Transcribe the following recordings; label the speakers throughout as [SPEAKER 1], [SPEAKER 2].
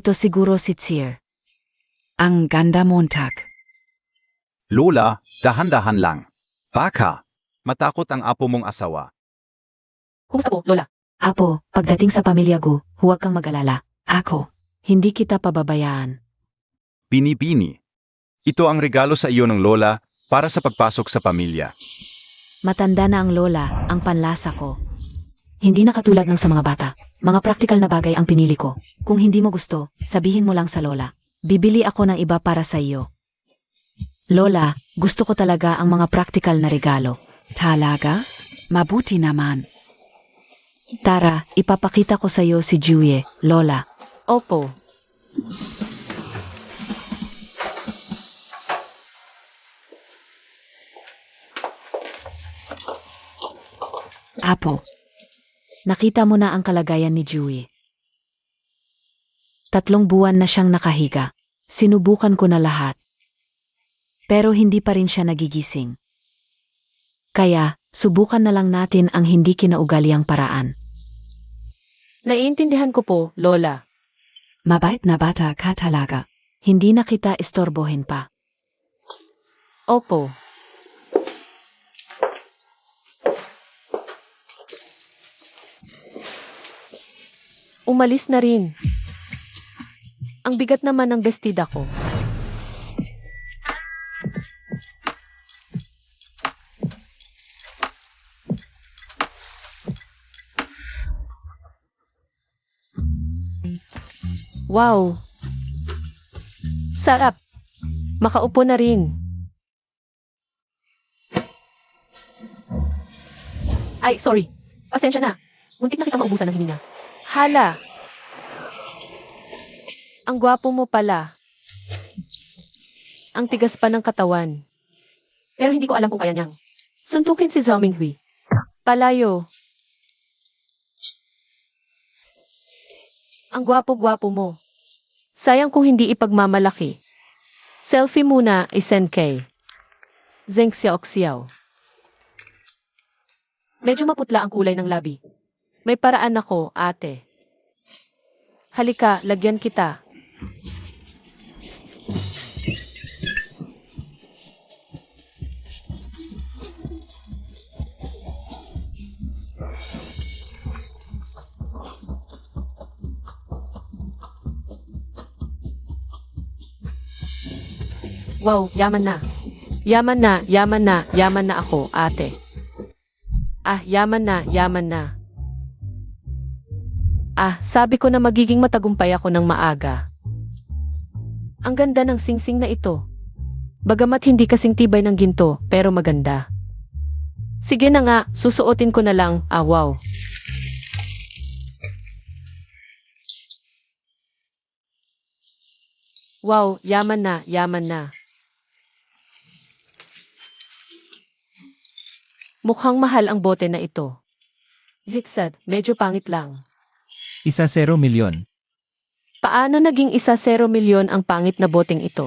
[SPEAKER 1] Ito siguro si Tsier. Ang ganda Montag.
[SPEAKER 2] Lola, dahan-dahan lang. Baka, matakot ang apo mong asawa.
[SPEAKER 3] Kumusta po, Lola?
[SPEAKER 1] Apo, pagdating sa pamilya ko, huwag kang mag-alala. Ako, hindi kita pababayaan.
[SPEAKER 2] Bini-bini. Ito ang regalo sa iyo ng lola para sa pagpasok sa pamilya.
[SPEAKER 1] Matanda na ang lola, ang panlasa ko. Hindi na katulad ng sa mga bata. Mga praktikal na bagay ang pinili ko. Kung hindi mo gusto, sabihin mo lang sa lola. Bibili ako ng iba para sa iyo. Lola, gusto ko talaga ang mga praktikal na regalo. Talaga? Mabuti naman. Tara, ipapakita ko sa iyo si Juye, Lola.
[SPEAKER 3] Opo.
[SPEAKER 1] Apo, nakita mo na ang kalagayan ni Juye. 3 buwan na siyang nakahiga. Sinubukan ko na lahat. Pero hindi pa rin siya nagigising. Kaya, subukan na lang natin ang hindi kinaugaliang paraan.
[SPEAKER 3] Naiintindihan ko po, Lola.
[SPEAKER 1] Mabait na bata ka talaga. Hindi na kita istorbohin pa.
[SPEAKER 3] Opo. Umalis na rin. Ang bigat naman ng bestida ko. Wow! Sarap! Makaupo na rin. Ay, sorry. Pasensya na. Muntik na kita maubusan ng hininga. Hala! Ang gwapo mo pala. Ang tigas pa ng katawan. Pero hindi ko alam kung kaya niyang suntukin si Zhao Minghui. Palayo. Ang gwapo-gwapo mo. Sayang kung hindi ipagmamalaki. Selfie muna, isend kay Zheng Xiaoxiao. Medyo maputla ang kulay ng labi. May paraan ako, ate. Halika, lagyan kita. Wow, yaman na. Yaman na, yaman na, yaman na ako, ate. Ah, yaman na, yaman na. Ah, sabi ko na magiging matagumpay ako ng maaga. Ang ganda ng singsing na ito. Bagamat hindi kasing tibay ng ginto, pero maganda. Sige na nga, susuotin ko na lang, ah wow. Wow, yaman na, yaman na. Mukhang mahal ang bote na ito. Vixad, medyo pangit lang.
[SPEAKER 4] 1 milyon.
[SPEAKER 3] Paano naging 1 milyon ang pangit na boteng ito?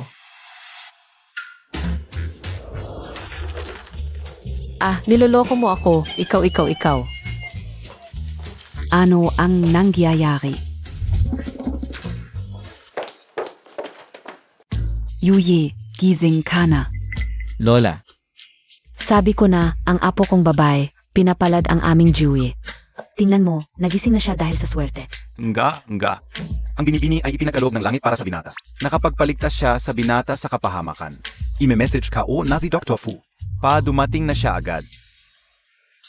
[SPEAKER 3] Ah, niloloko mo ako. Ikaw.
[SPEAKER 1] Ano ang nangyayari? Yuye, gising ka na.
[SPEAKER 4] Lola,
[SPEAKER 1] Sabi ko na, ang apo kong babae, pinapalad ang aming Juye. Tingnan mo, nagising na siya dahil sa swerte.
[SPEAKER 2] Nga. Ang binibini ay ipinagkaloob ng langit para sa binata. Nakapagpaligtas siya sa binata sa kapahamakan. Ime-message ka o na si Dr. Fu. Dumating na siya agad.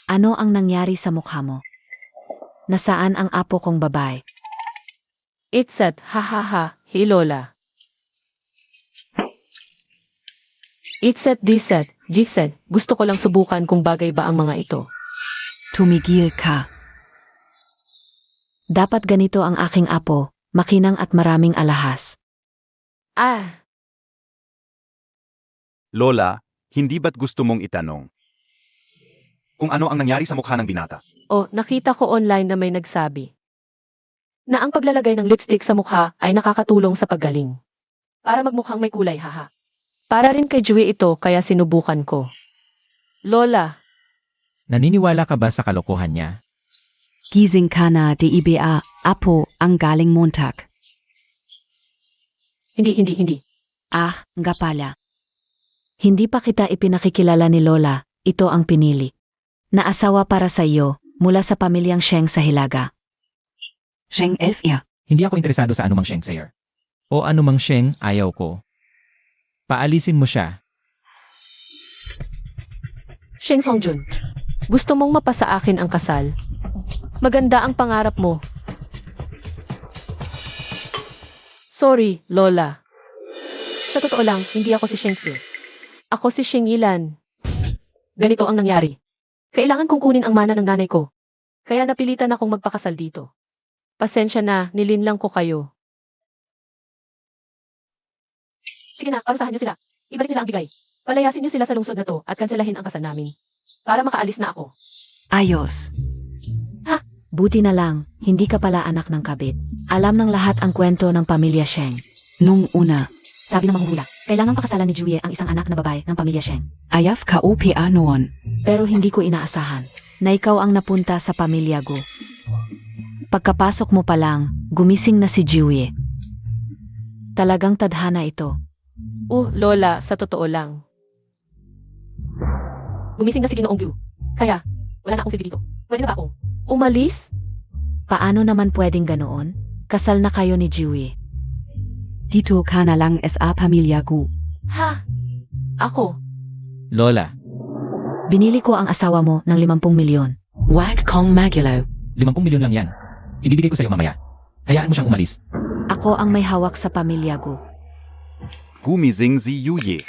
[SPEAKER 1] Ano ang nangyari sa mukha mo? Nasaan ang apo kong babae?
[SPEAKER 3] Itsat, hahaha, hey Lola. Itsat, disat, gisat, gusto ko lang subukan kung bagay ba ang mga ito.
[SPEAKER 1] Tumigil ka. Dapat ganito ang aking apo, makinang at maraming alahas.
[SPEAKER 3] Ah,
[SPEAKER 2] Lola, hindi ba't gusto mong itanong kung ano ang nangyari sa mukha ng binata?
[SPEAKER 3] oh, nakita ko online na may nagsabi na ang paglalagay ng lipstick sa mukha ay nakakatulong sa paggaling. Para magmukhang may kulay, haha. Para rin kay Jui ito, kaya sinubukan ko. Lola,
[SPEAKER 4] naniniwala ka ba sa kalokohan niya?
[SPEAKER 1] Gising ka na, DEBA, apo, ang galing Montag.
[SPEAKER 3] Hindi.
[SPEAKER 1] Ah, nga pala. Hindi pa kita ipinakikilala ni Lola, ito ang pinili. Na asawa para sa iyo, mula sa pamilyang Sheng sa Hilaga.
[SPEAKER 5] Sheng Elfia.
[SPEAKER 4] Hindi ako interesado sa anumang Sheng, sir. O anumang Sheng, ayaw ko. Paalisin mo siya.
[SPEAKER 3] Sheng Songjun, gusto mong mapasa akin ang kasal? Maganda ang pangarap mo. Sorry, Lola. Sa totoo lang, hindi ako si Sheng Si. Ako si Sheng Yilan. Ganito ang nangyari. Kailangan kong kunin ang mana ng nanay ko. Kaya napilitan akong magpakasal dito. Pasensya na, nilinlang ko kayo. Sige na, parusahan niyo sila. Ibalik nila ang bigay. Palayasin niyo sila sa lungsod na to at kanselahin ang kasal namin. Para makaalis na ako.
[SPEAKER 1] Ayos. Buti na lang, hindi ka pala anak ng kabit. Alam ng lahat ang kwento ng pamilya Sheng.
[SPEAKER 5] Nung una,
[SPEAKER 1] Sabi ng manghula, kailangang pakasalan ni Juye ang isang anak na babae ng pamilya Sheng.
[SPEAKER 5] ayaf ka OPA noon.
[SPEAKER 1] Pero hindi ko inaasahan na ikaw ang napunta sa pamilya Gu. Pagkapasok mo pa lang, gumising na si Juye. Talagang tadhana ito.
[SPEAKER 3] Lola, sa totoo lang. Gumising na si Ginoong Gu. Kaya, wala na akong silbi dito. Pwede na ba akong umalis?
[SPEAKER 1] Paano naman pwedeng ganoon? Kasal na kayo ni Juye.
[SPEAKER 5] Dito ka na lang sa pamilya Gu.
[SPEAKER 3] Ha? Ako?
[SPEAKER 4] Lola,
[SPEAKER 1] Binili ko ang asawa mo ng 50 milyon.
[SPEAKER 5] Wag kong magulo.
[SPEAKER 4] 50 milyon lang yan. Ibibigay ko sa'yo mamaya. Hayaan mo siyang umalis.
[SPEAKER 1] Ako ang may hawak sa pamilya Gu.
[SPEAKER 2] Gumising si Yuye.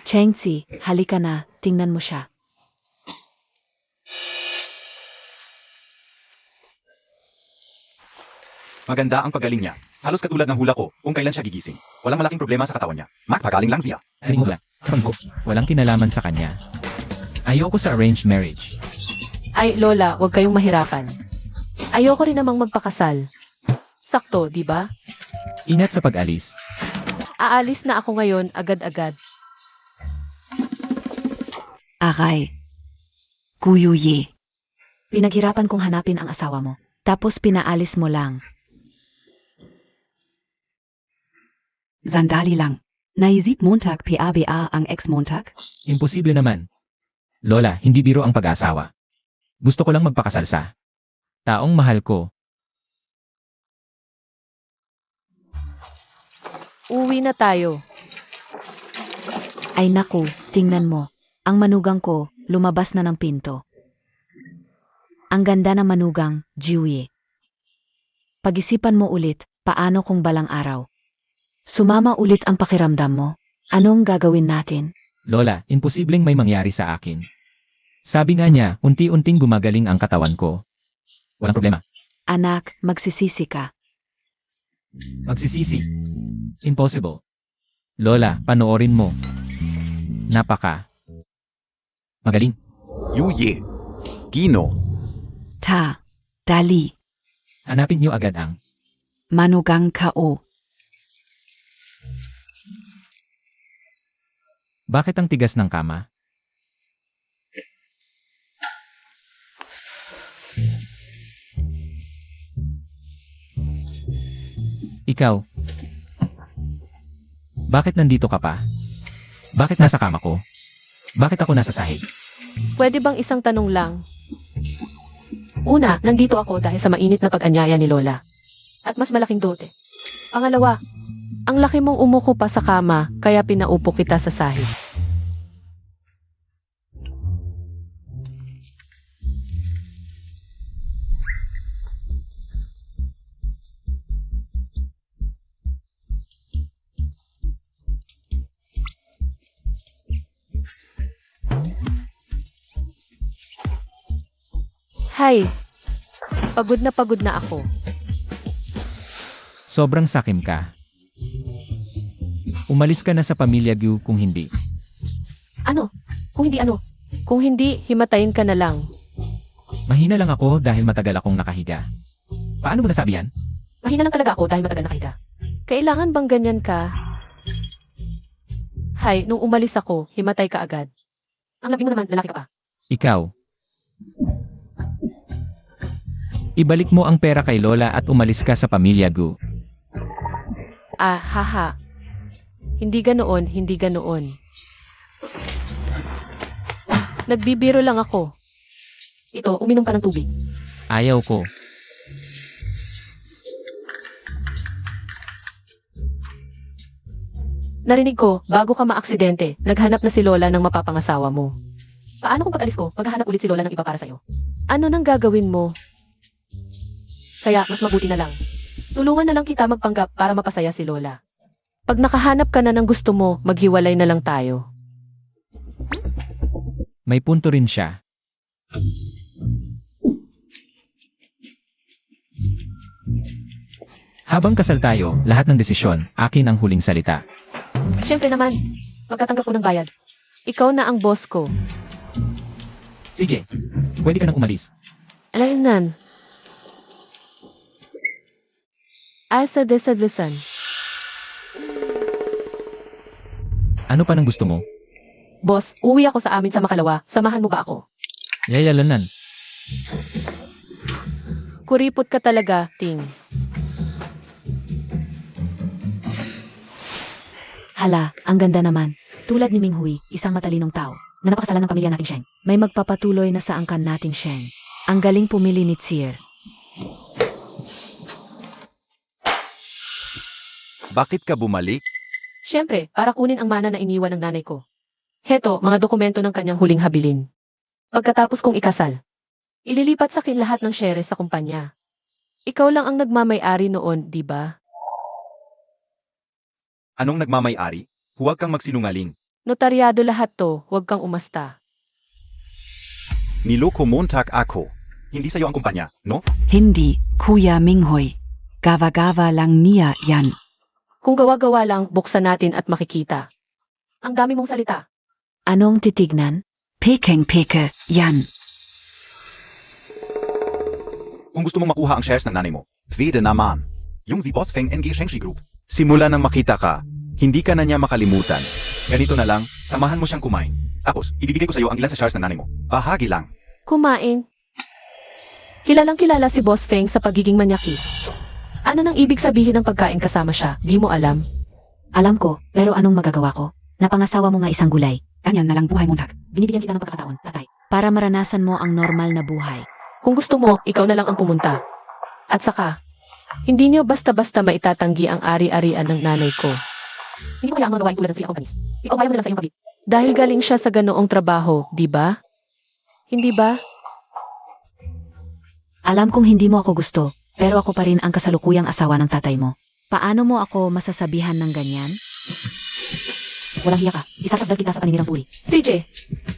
[SPEAKER 1] Chengzi, halika na, tingnan mo siya.
[SPEAKER 2] Maganda ang paggaling niya. Halos katulad ng hula ko kung kailan siya gigising. Walang malaking problema sa katawan niya. Magpagaling lang siya.
[SPEAKER 4] Ano mo ba? Ko, walang kinalaman sa kanya. Ayoko sa arranged marriage.
[SPEAKER 3] Ay, Lola, huwag kayong mahirapan. Ayoko rin namang magpakasal. Sakto, di ba?
[SPEAKER 4] Ingat sa pag-alis.
[SPEAKER 3] Aalis na ako ngayon agad-agad.
[SPEAKER 5] Aray. Guyuye.
[SPEAKER 1] Pinaghirapan kong hanapin ang asawa mo. Tapos pinaalis mo lang.
[SPEAKER 5] Sandali lang. Naisip Montag PABA ang ex-Montag?
[SPEAKER 4] Imposible naman. Lola, hindi biro ang pag-aasawa. Gusto ko lang magpakasal sa taong mahal ko.
[SPEAKER 3] Uwi na tayo.
[SPEAKER 1] Ay naku, tingnan mo. Ang manugang ko, lumabas na ng pinto. Ang ganda ng manugang, Juye. Pag-isipan mo ulit, paano kung balang araw? Sumama ulit ang pakiramdam mo. Anong gagawin natin?
[SPEAKER 4] Lola, imposibleng may mangyari sa akin. Sabi nga niya, unti-unting gumagaling ang katawan ko. Walang problema.
[SPEAKER 1] Anak, magsisisi ka.
[SPEAKER 4] Magsisisi. Impossible. Lola, panoorin mo. Napaka. Magaling.
[SPEAKER 2] Yuye. Gino.
[SPEAKER 5] Ta. Dali.
[SPEAKER 4] Hanapin niyo agad ang
[SPEAKER 5] Manugang kao.
[SPEAKER 4] bakit ang tigas ng kama? Ikaw. Bakit nandito ka pa? Bakit nasa kama ko? Bakit ako nasa sahig?
[SPEAKER 3] Pwede bang isang tanong lang? Una, nandito ako dahil sa mainit na pag-anyaya ni Lola. At mas malaking dote. Pangalawa, ang laki mong umuko pa sa kama, kaya pinaupo kita sa sahig. Hay, pagod na ako.
[SPEAKER 4] Sobrang sakim ka. Umalis ka na sa pamilya Gu kung hindi.
[SPEAKER 3] Ano? Kung hindi ano? Kung hindi, himatayin ka na lang.
[SPEAKER 4] Mahina lang ako dahil matagal akong nakahiga. Paano mo nasabi yan?
[SPEAKER 3] Mahina lang talaga ako dahil matagal na kita. Kailangan bang ganyan ka? Hay, nung umalis ako, himatay ka agad. Ang labi mo naman, lalaki ka pa.
[SPEAKER 4] Ikaw. Ibalik mo ang pera kay Lola at umalis ka sa pamilya Gu.
[SPEAKER 3] Ah, haha. Hindi ganoon, hindi ganoon. Nagbibiro lang ako. Ito, uminom ka ng tubig.
[SPEAKER 4] Ayaw ko.
[SPEAKER 3] Narinig ko, bago ka maaksidente, naghanap na si Lola ng mapapangasawa mo. Paano kung pag-alis ko, maghahanap ulit si Lola ng iba para sa'yo? Ano nang gagawin mo? Kaya, mas mabuti na lang. Tulungan na lang kita magpanggap para mapasaya si Lola. Pag nakahanap ka na ng gusto mo, maghiwalay na lang tayo.
[SPEAKER 4] May punto rin siya. Habang kasal tayo, lahat ng desisyon, akin ang huling salita.
[SPEAKER 3] Siyempre naman, pagkatanggap ko ng bayad. Ikaw na ang boss ko.
[SPEAKER 4] CJ, pwede ka nang umalis.
[SPEAKER 3] Alaynan. Asa desadlisan.
[SPEAKER 4] Ano pa nang gusto mo?
[SPEAKER 3] Boss, uwi ako sa amin sa Makalawa. Samahan mo ba ako?
[SPEAKER 4] Yayalanan.
[SPEAKER 3] Kuripot ka talaga, Ting.
[SPEAKER 1] Hala, ang ganda naman. Tulad ni Minghui, isang matalinong tao, na napakasalan ng pamilya nating Sheng. May magpapatuloy na sa angkan nating Sheng. Ang galing pumili ni Tsier.
[SPEAKER 2] Bakit ka bumalik?
[SPEAKER 3] Siyempre, para kunin ang mana na iniwan ng nanay ko. Heto, mga dokumento ng kanyang huling habilin. Pagkatapos kong ikasal, ililipat sa akin lahat ng shares sa kumpanya. Ikaw lang ang nagmamay-ari noon, di ba?
[SPEAKER 2] Anong nagmamay-ari? Huwag kang magsinungaling.
[SPEAKER 3] Notaryado lahat to, huwag kang umasta.
[SPEAKER 2] Niloko Montag ako. Hindi sa'yo ang kumpanya, no?
[SPEAKER 5] Hindi, Kuya Minghoy. Gawa-gawa lang niya yan.
[SPEAKER 3] Kung gawa-gawa lang, buksan natin at makikita. Ang dami mong salita.
[SPEAKER 1] Anong titignan?
[SPEAKER 5] Peking-peke yan.
[SPEAKER 2] Kung gusto mong makuha ang shares ng nanay mo, pwede naman. Yung si Boss Feng NG Shengshi Group. Simula nang makita ka, hindi ka na niya makalimutan. Ganito na lang, samahan mo siyang kumain. Tapos, ibibigay ko sa'yo ang ilan sa shares ng nanay mo. Bahagi lang.
[SPEAKER 3] Kumain. Kilalang kilala si Boss Feng sa pagiging manyakis. Ano nang ibig sabihin ng pagkain kasama siya? Di mo alam?
[SPEAKER 1] Alam ko, pero anong magagawa ko? Napangasawa mo nga isang gulay.
[SPEAKER 5] Ganyan na lang buhay Montag.
[SPEAKER 1] Binibigyan kita ng pagkakataon, tatay. Para maranasan mo ang normal na buhay.
[SPEAKER 3] Kung gusto mo, ikaw na lang ang pumunta. At saka, hindi niyo basta-basta maitatanggi ang ari-arian ng nanay ko.
[SPEAKER 1] Hindi ko kaya ang magawain tulad ng free companies. Ipaubaya mo na lang sa iyong kabit.
[SPEAKER 3] Dahil galing siya sa ganoong trabaho, di ba? Hindi ba?
[SPEAKER 1] Alam kong hindi mo ako gusto, pero ako pa rin ang kasalukuyang asawa ng tatay mo. Paano mo ako masasabihan ng ganyan? Walang hiya ka. Isasagdal kita sa paninirang puri.
[SPEAKER 3] CJ,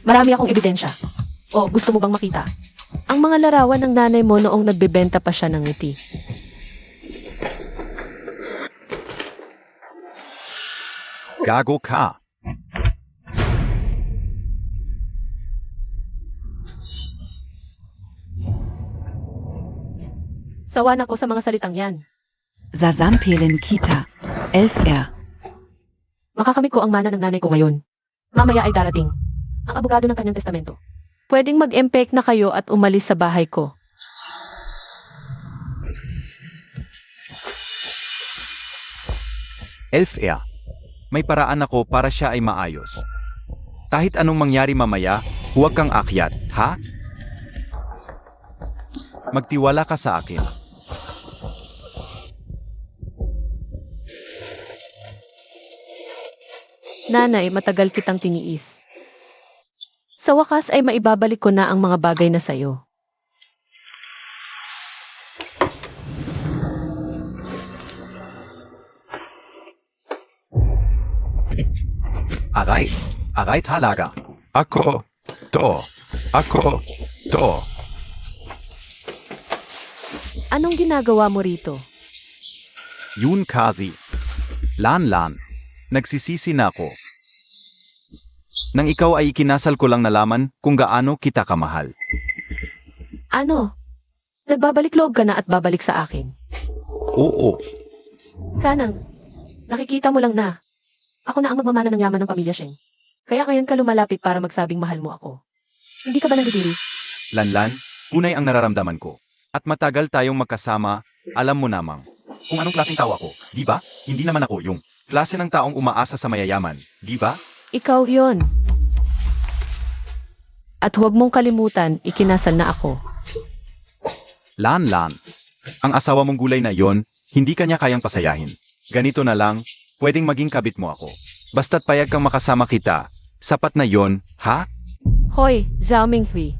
[SPEAKER 3] marami akong ebidensya. O, gusto mo bang makita? Ang mga larawan ng nanay mo noong nagbebenta pa siya ng ngiti.
[SPEAKER 2] Gago ka.
[SPEAKER 3] Sawa na ko sa mga salitang yan.
[SPEAKER 5] Sasampelen kita. 11R.
[SPEAKER 3] Makakamit ko ang mana ng nanay ko ngayon. Mamaya ay darating. Ang abogado ng kanyang testamento. Pwedeng mag-empek na kayo at umalis sa bahay ko.
[SPEAKER 2] Elf-Air. May paraan ako para siya ay maayos. Kahit anong mangyari mamaya, huwag kang akyat, ha? Magtiwala ka sa akin.
[SPEAKER 3] Nanay, matagal kitang tiniis. Sa wakas ay maibabalik ko na ang mga bagay na sayo.
[SPEAKER 2] Aray. Aray talaga. Ako. To. Ako. To.
[SPEAKER 3] Anong ginagawa mo rito?
[SPEAKER 2] Yun kasi. Lan-lan. Nagsisisi na ako. Nang ikaw ay ikinasal ko lang nalaman kung gaano kita kamahal.
[SPEAKER 3] Ano? Nagbabalik loob ka na at babalik sa akin.
[SPEAKER 2] Oo.
[SPEAKER 3] Kanang, nakikita mo lang na. Ako na ang magmamana ng yaman ng pamilya Sheng. Kaya ngayon ka lumalapit para magsabing mahal mo ako. Hindi ka ba nandidiri?
[SPEAKER 2] Lanlan, tunay ang nararamdaman ko. At matagal tayong magkasama, alam mo namang. kung anong klaseng tao ako, di ba? Hindi naman ako yung klase ng taong umaasa sa mayayaman, di ba?
[SPEAKER 3] Ikaw yon. At huwag mong kalimutan, ikinasal na ako.
[SPEAKER 2] Lan. Ang asawa mong gulay na yon, hindi kanya kayang pasayahin. Ganito na lang, pwedeng maging kabit mo ako. Basta't payag kang makasama kita, sapat na yon, ha?
[SPEAKER 3] Hoy, Zhao Minghui.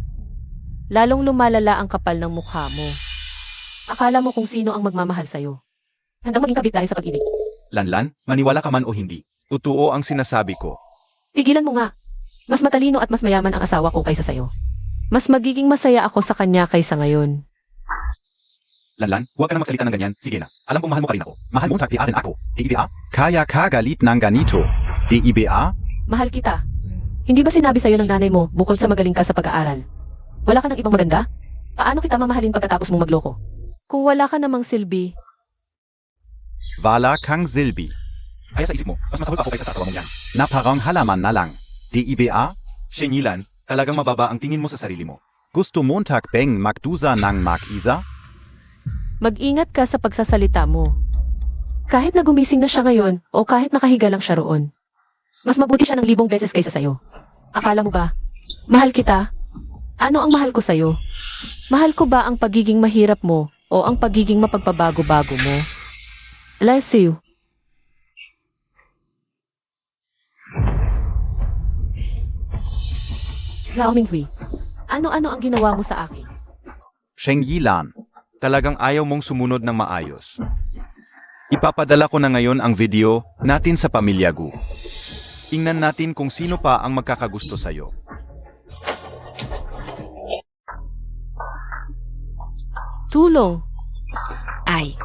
[SPEAKER 3] Lalong lumalala ang kapal ng mukha mo. Akala mo kung sino ang magmamahal sa'yo. Handang maging kabit dahil sa pag-ibig.
[SPEAKER 2] Lanlan, maniwala ka man o hindi. Totoo ang sinasabi ko.
[SPEAKER 3] Tigilan mo nga. Mas matalino at mas mayaman ang asawa ko kaysa sa'yo. Mas magiging masaya ako sa kanya kaysa ngayon.
[SPEAKER 2] Lanlan, huwag ka na magsalita ng ganyan. Sige na. Alam kong mahal mo pa rin ako. Mahal mo tagti rin ako. DIBA? Kaya ka galit ng ganito. DIBA?
[SPEAKER 3] Mahal kita. Hindi ba sinabi sa'yo ng nanay mo bukod sa magaling ka sa pag-aaral? Wala ka ng ibang maganda? Paano kita mamahalin pagkatapos mong magloko? Kung wala ka namang silbi,
[SPEAKER 2] Wala kang silbi. Kaya sa isip mo, mas masahol pa ako kaysa sa asawa mong yan. Na parang halaman na lang. DIBA? Shenyilan, talagang mababa ang tingin mo sa sarili mo. Gusto Montag beng magdusa ng mag-isa?
[SPEAKER 3] mag-ingat ka sa pagsasalita mo. Kahit na gumising na siya ngayon o kahit nakahiga lang siya roon. Mas mabuti siya ng 1,000 beses kaysa sa'yo. Akala mo ba? Mahal kita? Ano ang mahal ko sa'yo? Mahal ko ba ang pagiging mahirap mo o ang pagiging mapagpabago-bago mo? Bless you. Zhao Minghui, ano-ano ang ginawa mo sa akin?
[SPEAKER 2] Shengyilan, talagang ayaw mong sumunod ng maayos. Ipapadala ko na ngayon ang video natin sa Pamilya Gu. Tingnan natin kung sino pa ang magkakagusto sa'yo.
[SPEAKER 3] Tulong.
[SPEAKER 1] Ay.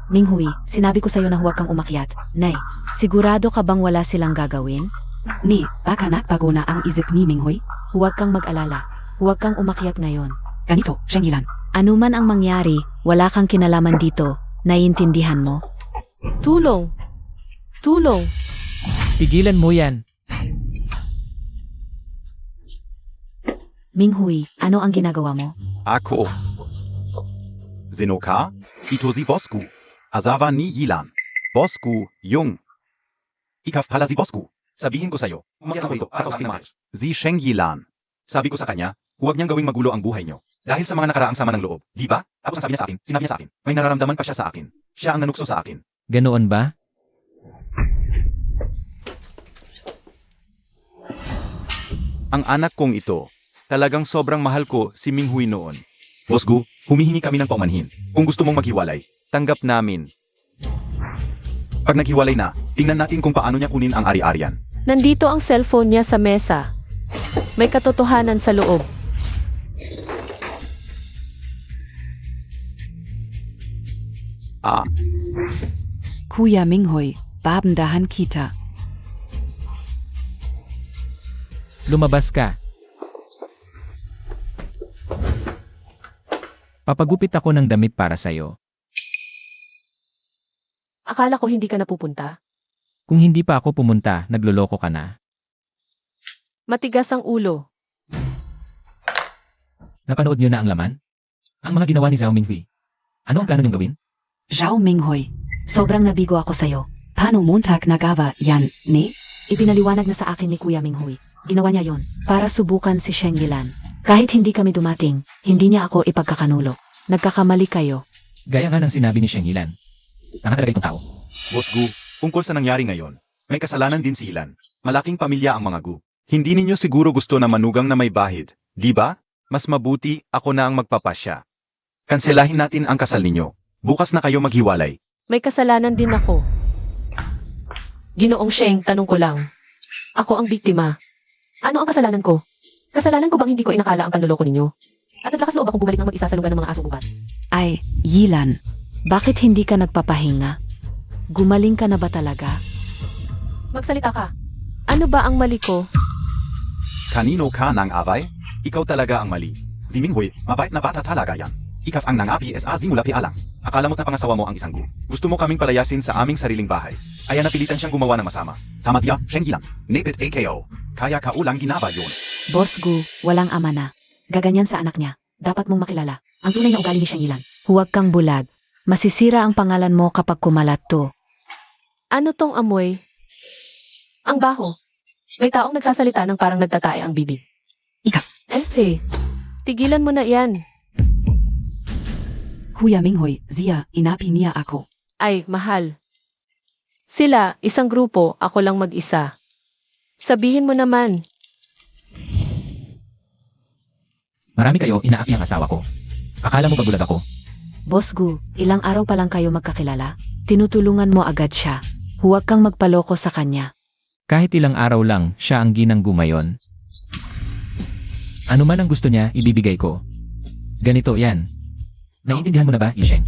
[SPEAKER 1] Minghui, sinabi ko sa'yo na huwag kang umakyat. Nay, sigurado ka bang wala silang gagawin?
[SPEAKER 5] Ni, baka nagbago na ang isip ni Minghui.
[SPEAKER 1] Huwag kang mag-alala. Huwag kang umakyat ngayon.
[SPEAKER 5] Ganito, Shengyilan.
[SPEAKER 1] Ano man ang mangyari, wala kang kinalaman dito. Naiintindihan mo?
[SPEAKER 3] Tulong. Tulong.
[SPEAKER 4] Tigilan mo yan.
[SPEAKER 1] Minghui, ano ang ginagawa mo?
[SPEAKER 2] Ako. Zinoka, ito si Bosku. Azawa ni Yilan. Bosku, yung. Ikaf pala si Bosku. Sabihin ko sa'yo, umakyat ako ito para kausapin ng maayos. Si Shengyilan. Sabi ko sa kanya, huwag niyang gawing magulo ang buhay niyo. Dahil sa mga nakaraang sama ng loob, di ba? Tapos ang sabi niya sa akin, sinabi niya sa akin, may nararamdaman pa siya sa akin. Siya ang nanukso sa akin.
[SPEAKER 4] Ganoon ba?
[SPEAKER 2] Ang anak kong ito, talagang sobrang mahal ko si Minghui noon. Boss Gu, humihingi kami ng paumanhin. Kung gusto mong maghiwalay, tanggap namin. Pag naghiwalay na, tingnan natin kung paano niya kunin ang ari-arian.
[SPEAKER 3] Nandito ang cellphone niya sa mesa. May katotohanan sa loob.
[SPEAKER 2] Ah,
[SPEAKER 5] Kuya Minghui, babendahan kita.
[SPEAKER 4] Lumabas ka. Papagupit ako ng damit para sa'yo.
[SPEAKER 3] Akala ko hindi ka napupunta.
[SPEAKER 4] Kung hindi pa ako pumunta, nagloloko ka na.
[SPEAKER 3] Matigas ang ulo.
[SPEAKER 4] Napanood niyo na ang laman? Ang mga ginawa ni Zhao Minghui. Ano ang plano niyong gawin?
[SPEAKER 5] Zhao Minghui.
[SPEAKER 1] Sobrang nabigo ako sa'yo.
[SPEAKER 5] Paano Montag nagawa yan, ni?
[SPEAKER 1] Ipinaliwanag na sa akin ni Kuya Minghui. Ginawa niya yon para subukan si Shengyilan. Kahit hindi kami dumating, hindi niya ako ipagkakanulo. Nagkakamali kayo.
[SPEAKER 4] Gaya nga ng sinabi ni Shengyilan. Tanga talaga itong tao.
[SPEAKER 2] Boss Gu, tungkol sa nangyari ngayon, may kasalanan din si Ilan. Malaking pamilya ang mga Gu. Hindi ninyo siguro gusto na manugang na may bahid, di ba? Mas mabuti ako na ang magpapasya. Kanselahin natin ang kasal ninyo. Bukas na kayo maghiwalay.
[SPEAKER 3] May kasalanan din ako. Ginoong Sheng, tanong ko lang. Ako ang biktima. Ano ang kasalanan ko? Kasalanan ko bang hindi ko inakala ang panloloko ninyo? At naglakas loob akong bumalik ng mag-isa sa lugar ng mga asong gubat.
[SPEAKER 5] Ay, Yilan.
[SPEAKER 1] Bakit hindi ka nagpapahinga? Gumaling ka na ba talaga?
[SPEAKER 3] Magsalita ka. Ano ba ang mali ko?
[SPEAKER 2] Kanino ka nang away? Ikaw talaga ang mali. Si Minghui, mabait na bata talaga yan. Ikaw ang nangapi sa simula pialang. Akala mo't na pangasawa mo ang isang Gu. Gusto mo kaming palayasin sa aming sariling bahay. Kaya napilitan siyang gumawa ng masama. Tama siya, Shengyilan. Napit AKO. Kaya ka ulang ginaba yun.
[SPEAKER 1] Boss Gu, walang ama na. Gaganyan sa anak niya. Dapat mong makilala. Ang tunay na ugali ni Shengyilan. Huwag kang bulag. Masisira ang pangalan mo kapag kumalat to.
[SPEAKER 3] Ano tong amoy? Ang baho. May taong nagsasalita ng parang nagtatae ang bibig.
[SPEAKER 5] Ika.
[SPEAKER 3] Tigilan mo na yan.
[SPEAKER 5] Kuya Minghoy, Zia, inapi niya ako.
[SPEAKER 3] Ay, mahal. Sila, isang grupo, ako lang mag-isa. Sabihin mo naman.
[SPEAKER 4] Marami kayo inaapi ang asawa ko. Akala mo ba bulag ako?
[SPEAKER 1] Boss Gu, ilang araw pa lang kayo magkakilala? Tinutulungan mo agad siya. Huwag kang magpaloko sa kanya.
[SPEAKER 4] Kahit ilang araw lang, siya ang ginang gumayon. Ano man ang gusto niya, ibibigay ko. Ganito yan. Naiintindihan mo na ba, Isheng?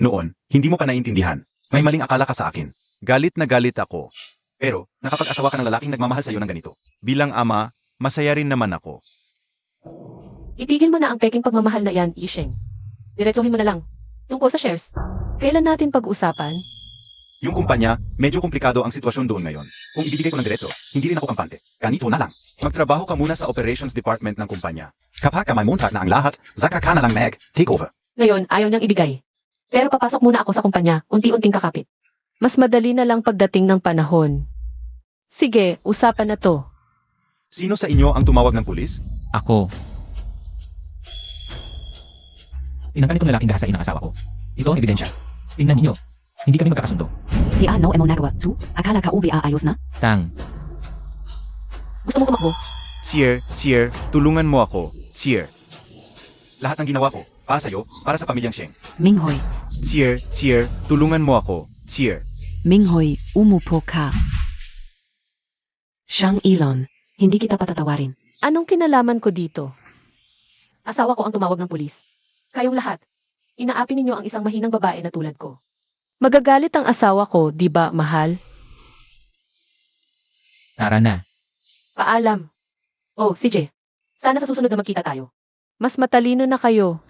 [SPEAKER 2] Noon, hindi mo pa naiintindihan. May maling akala ka sa akin. Galit na galit ako. Pero, nakapag-asawa ka ng lalaking nagmamahal sa'yo ng ganito. Bilang ama, masaya rin naman ako.
[SPEAKER 3] Itigil mo na ang peking pagmamahal na yan, Isheng. Diretsuhin mo na lang. Tungkol sa shares. Kailan natin pag-usapan?
[SPEAKER 2] Yung kumpanya, medyo komplikado ang sitwasyon doon ngayon. Kung ibibigay ko ng diretso, hindi rin ako kampante. Ganito na lang. Magtrabaho ka muna sa operations department ng kumpanya. Kapag ka may muntag na ang lahat, zaka ka na lang take over.
[SPEAKER 3] Ngayon, ayaw niyang ibigay. Pero papasok muna ako sa kumpanya, unti-unting kakapit. Mas madali na lang pagdating ng panahon. Sige, usapan na to.
[SPEAKER 2] Sino sa inyo ang tumawag ng pulis?
[SPEAKER 4] Ako. Tinangkan itong lalaking gahasain ng asawa ko. Ito ang ebidensya. Tingnan ninyo. Hindi kami magkakasundo.
[SPEAKER 5] Di ano emo nagawa, tu? Akala ka ubi aayos na?
[SPEAKER 4] Tang.
[SPEAKER 3] Gusto mo kumakbo?
[SPEAKER 2] Sir, tulungan mo ako. Sir. Lahat ng ginawa ko, para sa'yo, para sa pamilyang Sheng.
[SPEAKER 5] Minghoy,
[SPEAKER 2] Sir, tulungan mo ako. Sir.
[SPEAKER 5] Minghoy, umupo ka.
[SPEAKER 1] Siyang Elon, hindi kita patatawarin.
[SPEAKER 3] Anong kinalaman ko dito? Asawa ko ang tumawag ng pulis. Kayong lahat. Inaapi ninyo ang isang mahinang babae na tulad ko. Magagalit ang asawa ko, di ba, mahal?
[SPEAKER 4] Tara na.
[SPEAKER 3] Paalam. Oh, CJ. Sana sa susunod na magkita tayo. Mas matalino na kayo.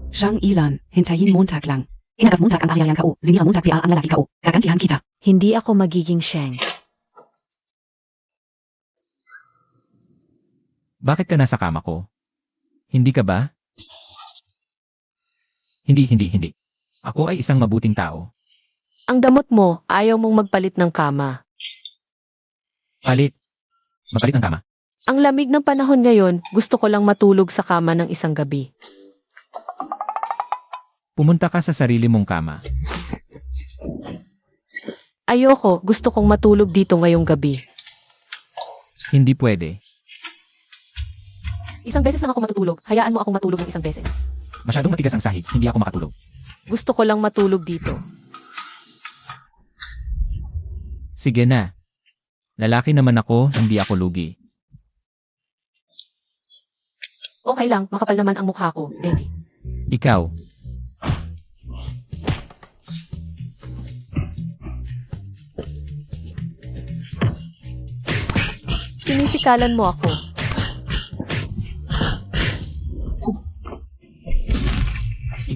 [SPEAKER 5] Siyang Ilan, hintayin Montag lang. Inagaf Montag ang ahyayang kao, zinira Montag pia ang lalaki kao. Gagantihan kita.
[SPEAKER 1] Hindi ako magiging Sheng.
[SPEAKER 4] Bakit ka nasa kama ko? Hindi ka ba? Hindi. Ako ay isang mabuting tao.
[SPEAKER 3] Ang damot mo, ayaw mong magpalit ng kama.
[SPEAKER 4] Palit. Mapalit ng kama.
[SPEAKER 3] Ang lamig ng panahon ngayon, gusto ko lang matulog sa kama ng isang gabi.
[SPEAKER 4] Pumunta ka sa sarili mong kama.
[SPEAKER 3] Ayoko, gusto kong matulog dito ngayong gabi.
[SPEAKER 4] Hindi pwede.
[SPEAKER 3] Isang beses lang ako matutulog, hayaan mo akong matulog ng isang beses.
[SPEAKER 4] Masyadong matigas ang sahig, hindi ako makatulog.
[SPEAKER 3] Gusto ko lang matulog dito.
[SPEAKER 4] Sige na. Lalaki naman ako, hindi ako lugi.
[SPEAKER 3] Okay lang, makapal naman ang mukha ko, Devi.
[SPEAKER 4] Ikaw.
[SPEAKER 3] Sinisikalan mo ako.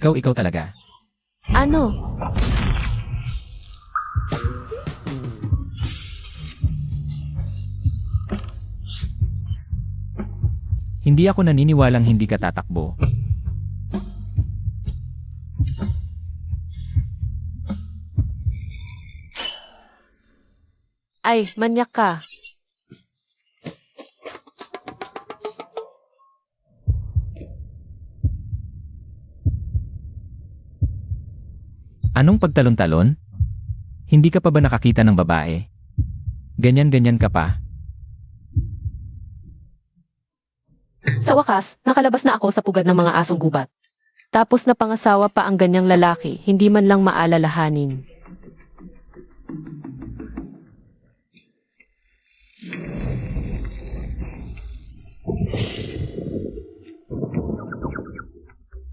[SPEAKER 4] Ikaw talaga.
[SPEAKER 3] Ano?
[SPEAKER 4] Hindi ako naniniwalang hindi ka tatakbo.
[SPEAKER 3] Ay, manyak ka.
[SPEAKER 4] Anong pagtalon-talon? Hindi ka pa ba nakakita ng babae? Ganyan-ganyan ka pa.
[SPEAKER 3] Sa wakas, nakalabas na ako sa pugad ng mga asong gubat. Tapos napangasawa pa ang ganyang lalaki, hindi man lang maalalahanin.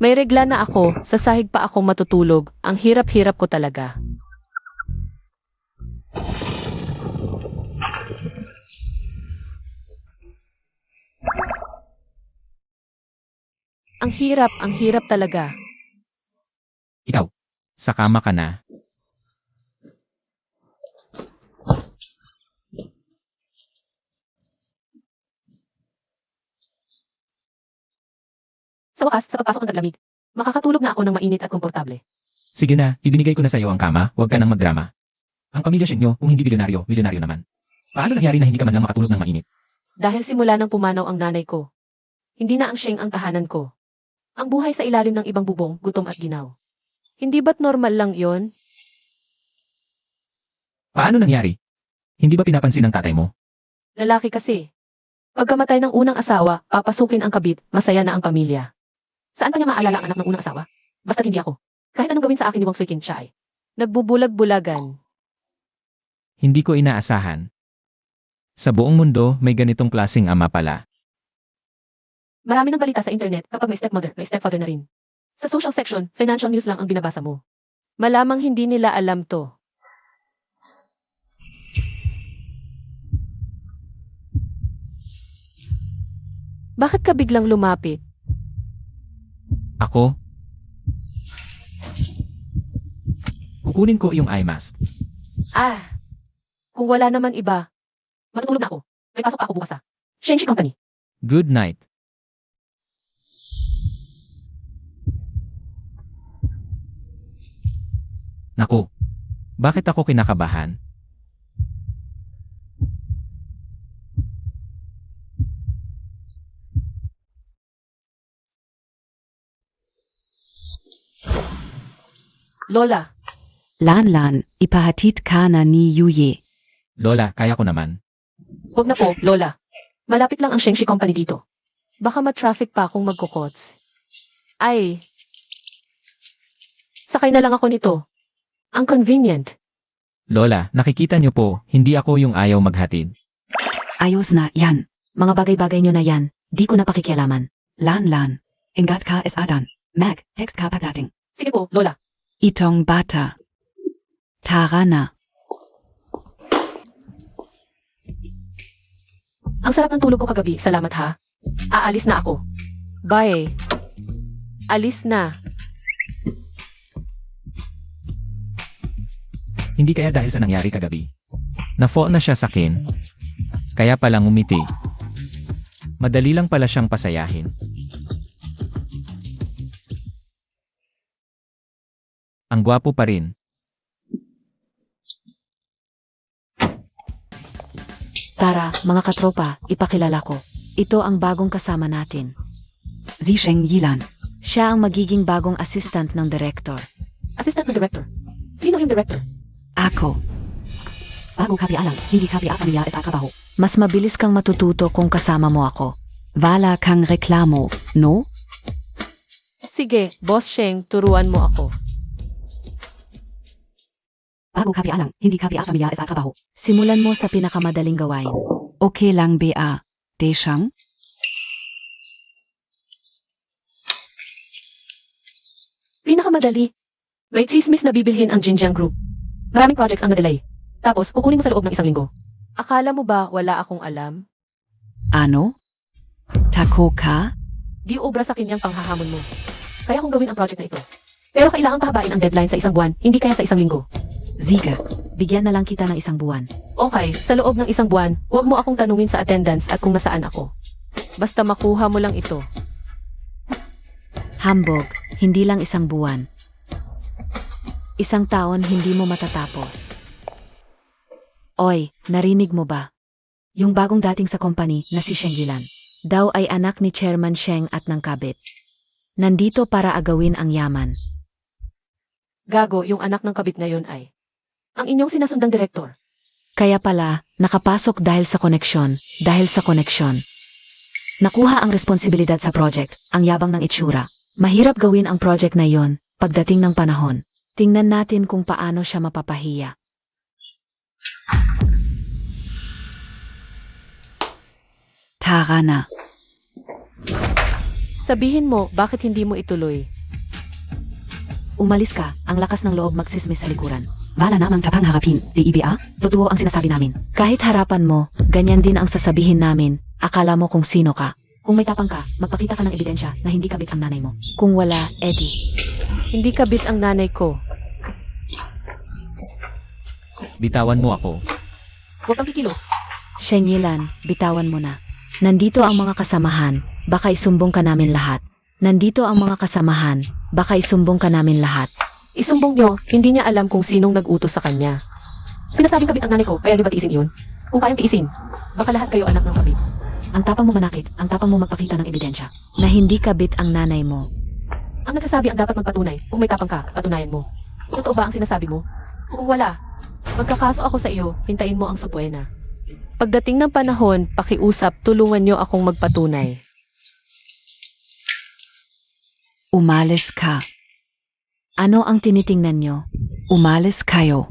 [SPEAKER 3] May regla na ako, sa sahig pa ako matutulog, ang hirap-hirap ko talaga. Ang hirap talaga.
[SPEAKER 4] Ikaw, sa kama ka na.
[SPEAKER 3] Sa wakas, sa pagpasok ng taglamig, makakatulog na ako ng mainit at komportable.
[SPEAKER 4] Sige na, ibinigay ko na sa'yo ang kama, huwag ka nang magdrama. Ang pamilya Sheng nyo, kung hindi bilyonaryo, bilyonaryo naman. Paano nangyari na hindi ka man lang makatulog ng mainit?
[SPEAKER 3] Dahil simula nang pumanaw ang nanay ko, hindi na ang Sheng ang tahanan ko. Ang buhay sa ilalim ng ibang bubong, gutom at ginaw. Hindi ba't normal lang yon?
[SPEAKER 4] Paano nangyari? Hindi ba pinapansin ng tatay mo?
[SPEAKER 3] Lalaki kasi. Pagkamatay ng unang asawa, papasukin ang kabit, masaya na ang pamilya. Saan pa niya maalala ang anak ng unang asawa? Basta't hindi ako. Kahit anong gawin sa akin ni Wong Sui Kin, siya ay nagbubulag-bulagan.
[SPEAKER 4] Hindi ko inaasahan. Sa buong mundo, may ganitong klaseng ama pala.
[SPEAKER 3] Marami ng balita sa internet kapag may stepmother, may stepfather na rin. Sa social section, financial news lang ang binabasa mo. Malamang hindi nila alam to. Bakit ka biglang lumapit?
[SPEAKER 4] Ako? Kukunin ko yung eye mask.
[SPEAKER 3] Kung wala naman iba, matutulog na ako. May pasok ako bukas sa Shengshi Company.
[SPEAKER 4] Good night. Naku, bakit ako kinakabahan?
[SPEAKER 3] Lola,
[SPEAKER 5] Lan, ipahatid ka na ni Yuye.
[SPEAKER 4] Lola, kaya ko naman.
[SPEAKER 3] huwag na po, Lola. Malapit lang ang Shengshi Company dito. Baka ma-traffic pa akong magkukots. Sakay na lang ako nito. Ang convenient.
[SPEAKER 4] Lola, nakikita niyo po, hindi ako yung ayaw maghatid.
[SPEAKER 5] Ayos na yan.
[SPEAKER 1] Mga bagay-bagay nyo na yan, di ko na pakikialaman.
[SPEAKER 5] Lan. Ingat ka es adan. Mag, text ka pagdating.
[SPEAKER 3] Sige po, Lola.
[SPEAKER 5] Itong bata. Tara na.
[SPEAKER 3] Ang sarap ng tulog ko kagabi. Salamat ha. Aalis na ako. Bye. Alis na.
[SPEAKER 4] Hindi kaya dahil sa nangyari kagabi. Na-fall na siya sa akin. Kaya palang umiti. Madali lang pala siyang pasayahin. Ang gwapo pa rin.
[SPEAKER 1] Tara, mga katropa, ipakilala ko. Ito ang bagong kasama natin.
[SPEAKER 5] Si Sheng Yilan.
[SPEAKER 1] Siya ang magiging bagong assistant ng director.
[SPEAKER 3] Assistant ng director. Sino yung director?
[SPEAKER 5] Ako. Bago ka alam, hindi ka pamilya sa trabaho.
[SPEAKER 1] Mas mabilis kang matututo kung kasama mo ako.
[SPEAKER 5] Wala kang reklamo, no?
[SPEAKER 3] Sige, Boss Sheng, turuan mo ako.
[SPEAKER 5] Bago ka alam, hindi ka pamilya sa trabaho.
[SPEAKER 1] Simulan mo sa pinakamadaling gawain.
[SPEAKER 5] Okay lang ba? Deshang?
[SPEAKER 3] Pinakamadali. May chismis na bibilhin ang Jinjiang Group. Maraming projects ang na-delay. Tapos, kukunin mo sa loob ng 1 linggo. Akala mo ba wala akong alam?
[SPEAKER 5] Ano? Tako ka?
[SPEAKER 3] Di obra sa kanyang panghahamon mo. Kaya kong gawin ang project na ito. Pero kailangan pahabain ang deadline sa 1 buwan, hindi kaya sa 1 linggo.
[SPEAKER 5] Ziga.
[SPEAKER 1] Bigyan na lang kita ng 1 buwan.
[SPEAKER 3] Okay, sa loob ng 1 buwan, huwag mo akong tanungin sa attendance at kung nasaan ako. Basta makuha mo lang ito.
[SPEAKER 1] Hambog, hindi lang 1 buwan. 1 taon hindi mo matatapos. Oy, narinig mo ba? Yung bagong dating sa company na si Sheng Yilan. Daw ay anak ni Chairman Sheng at ng kabit. Nandito para agawin ang yaman.
[SPEAKER 3] Gago, yung anak ng kabit ngayon ay ang inyong sinasundang direktor.
[SPEAKER 1] Kaya pala, nakapasok dahil sa koneksyon, Nakuha ang responsibilidad sa project, ang yabang ng itsura. Mahirap gawin ang project na yon pagdating ng panahon. Tingnan natin kung paano siya mapapahiya.
[SPEAKER 5] Tara na.
[SPEAKER 3] Sabihin mo, bakit hindi mo ituloy?
[SPEAKER 1] Umalis ka, ang lakas ng loob magsismis sa likuran.
[SPEAKER 5] Wala namang tapang harapin, di ba?
[SPEAKER 1] Totoo ang sinasabi namin. Kahit harapan mo, ganyan din ang sasabihin namin. Akala mo kung sino ka. Kung may tapang ka, magpakita ka ng ebidensya na hindi kabit ang nanay mo. Kung wala, Eddie.
[SPEAKER 3] Hindi kabit ang nanay ko.
[SPEAKER 4] Bitawan mo ako.
[SPEAKER 3] Huwag kang kikilos.
[SPEAKER 1] Sheng Yilan, bitawan mo na. Nandito ang mga kasamahan, baka isumbong ka namin lahat. Nandito ang mga kasamahan, baka isumbong ka namin lahat.
[SPEAKER 3] Isumbong nyo, hindi niya alam kung sinong nag-utos sa kanya. Sinasabing kabit ang nanay ko, kaya di ba tiisin iyon? Kung kayang tiisin, baka lahat kayo anak ng kabit.
[SPEAKER 1] Ang tapang mo manakit, ang tapang mo magpakita ng ebidensya na hindi kabit ang nanay mo.
[SPEAKER 3] Ang nagsasabi ang dapat magpatunay. Kung may tapang ka, patunayan mo. Totoo ba ang sinasabi mo? Kung wala, magkakaso ako sa iyo, hintayin mo ang supuena. Pagdating ng panahon, pakiusap, tulungan nyo akong magpatunay.
[SPEAKER 5] Umalis ka.
[SPEAKER 1] Ano ang tinitingnan nyo?
[SPEAKER 5] Umalis kayo.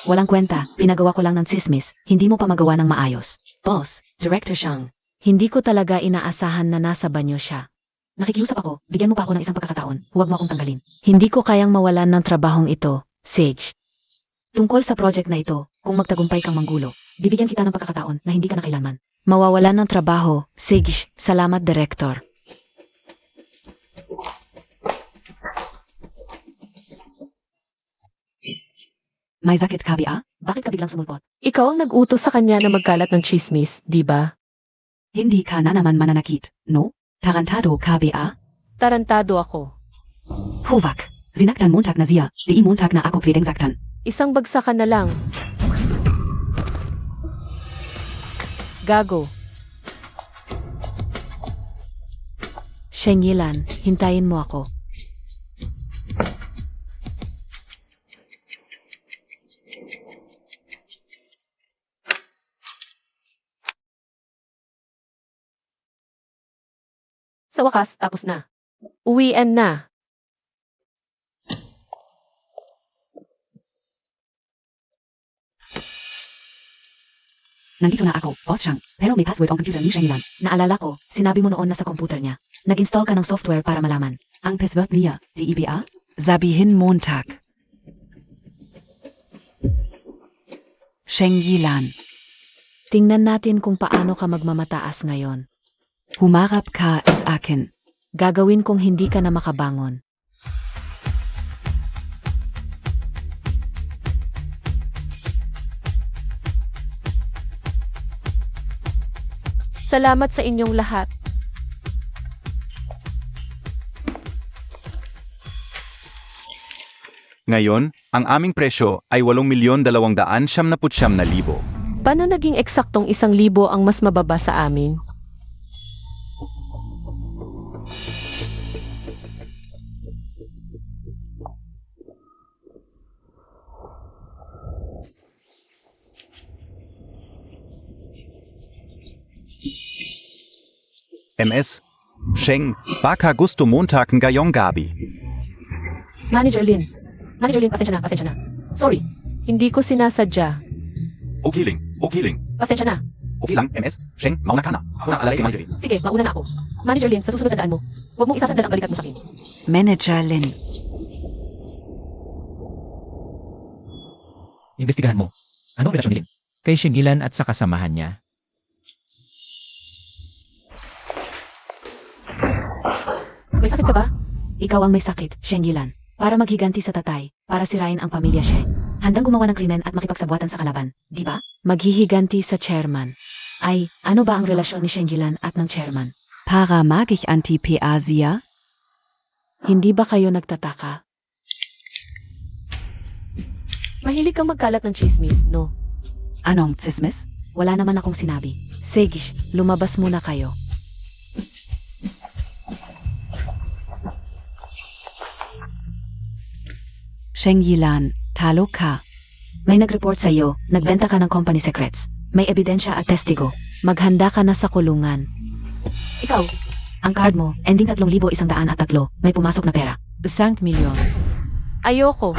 [SPEAKER 1] Walang kwenta, pinagawa ko lang ng tsismis, hindi mo pa magawa ng maayos.
[SPEAKER 5] Boss, Director Shang.
[SPEAKER 1] Hindi ko talaga inaasahan na nasa banyo siya.
[SPEAKER 5] Nakikiusap ako, bigyan mo pa ako ng isang pagkakataon. Huwag mo akong tanggalin.
[SPEAKER 1] Hindi ko kayang mawalan ng trabahong ito, Sage. Tungkol sa project na ito, kung magtagumpay kang manggulo,
[SPEAKER 5] Bibigyan kita ng pagkakataon na hindi ka na kailanman.
[SPEAKER 1] mawawalan ng trabaho, Sage. Salamat, Director.
[SPEAKER 5] May sakit ka, Bia? Bakit ka biglang sumulpot?
[SPEAKER 3] Ikaw ang nag-utos sa kanya na magkalat ng chismis, di ba?
[SPEAKER 5] Hindi ka na naman mananakit, no? Tarantado ka, Bia?
[SPEAKER 3] Tarantado ako.
[SPEAKER 5] Huwag. Sinaktan Montag na siya, di Montag na ako pwedeng saktan.
[SPEAKER 3] Isang bagsakan na lang. Gago.
[SPEAKER 1] Shengyilan, hintayin mo ako.
[SPEAKER 3] Sa wakas, tapos na. Uwian na.
[SPEAKER 5] Nandito na ako, Boss Shang, pero may password ang computer ni Shengyilan.
[SPEAKER 1] Naalala ko, sinabi mo noon na sa computer niya. Nag-install ka ng software para malaman.
[SPEAKER 5] Ang password niya, di Bia? Sabihin Montag. Shengyilan,
[SPEAKER 1] Tingnan natin kung paano ka magmamataas ngayon.
[SPEAKER 5] humarap ka sa akin.
[SPEAKER 1] Gagawin kong hindi ka na makabangon.
[SPEAKER 3] Salamat sa inyong lahat.
[SPEAKER 2] Ngayon, ang aming presyo ay 8,299,000.
[SPEAKER 3] Paano naging eksaktong 1,000 ang mas mababa sa amin?
[SPEAKER 2] MS, Sheng, baka gusto Montag ngayong gabi.
[SPEAKER 3] Manager Lin. Manager Lin, pasensya na. Sorry. Hindi ko sinasadya.
[SPEAKER 2] Okay lang.
[SPEAKER 3] Pasensya na.
[SPEAKER 2] Okay lang, MS, Sheng, mauna ka na. Ako na alalay kay Manager Lin.
[SPEAKER 3] Sige, mauna na ako. Manager Lin, sa susunod na daan mo, huwag mong isasandal ang balikat mo sa akin.
[SPEAKER 5] Manager Lin.
[SPEAKER 4] Imbestigahan mo. Anong relasyon ni Lin? Kay Shengyilan at sa kasamahan niya.
[SPEAKER 3] May sakit ka ba?
[SPEAKER 1] Ikaw ang may sakit, Shengyilan. Para maghiganti sa tatay, para sirain ang pamilya Sheng.
[SPEAKER 5] Handang gumawa ng krimen at makipagsabuatan sa kalaban, di ba?
[SPEAKER 1] Maghihiganti sa chairman. Ay, ano ba ang relasyon ni Shengyilan at ng chairman?
[SPEAKER 5] Para mag ich Anti-PA-Sia?
[SPEAKER 1] Hindi ba kayo nagtataka?
[SPEAKER 3] Mahilig kang magkalat ng chismis, no?
[SPEAKER 5] Anong tsismis?
[SPEAKER 1] Wala naman akong sinabi. Segish, lumabas muna kayo.
[SPEAKER 5] Shengyilan, talo ka.
[SPEAKER 1] May nag-report sa iyo, nagbenta ka ng company secrets. May ebidensya at testigo. Maghanda ka na sa kulungan.
[SPEAKER 3] Ikaw,
[SPEAKER 5] Ang card mo, ending 3,103, may pumasok na pera.
[SPEAKER 1] 5 milyon.
[SPEAKER 3] ayoko.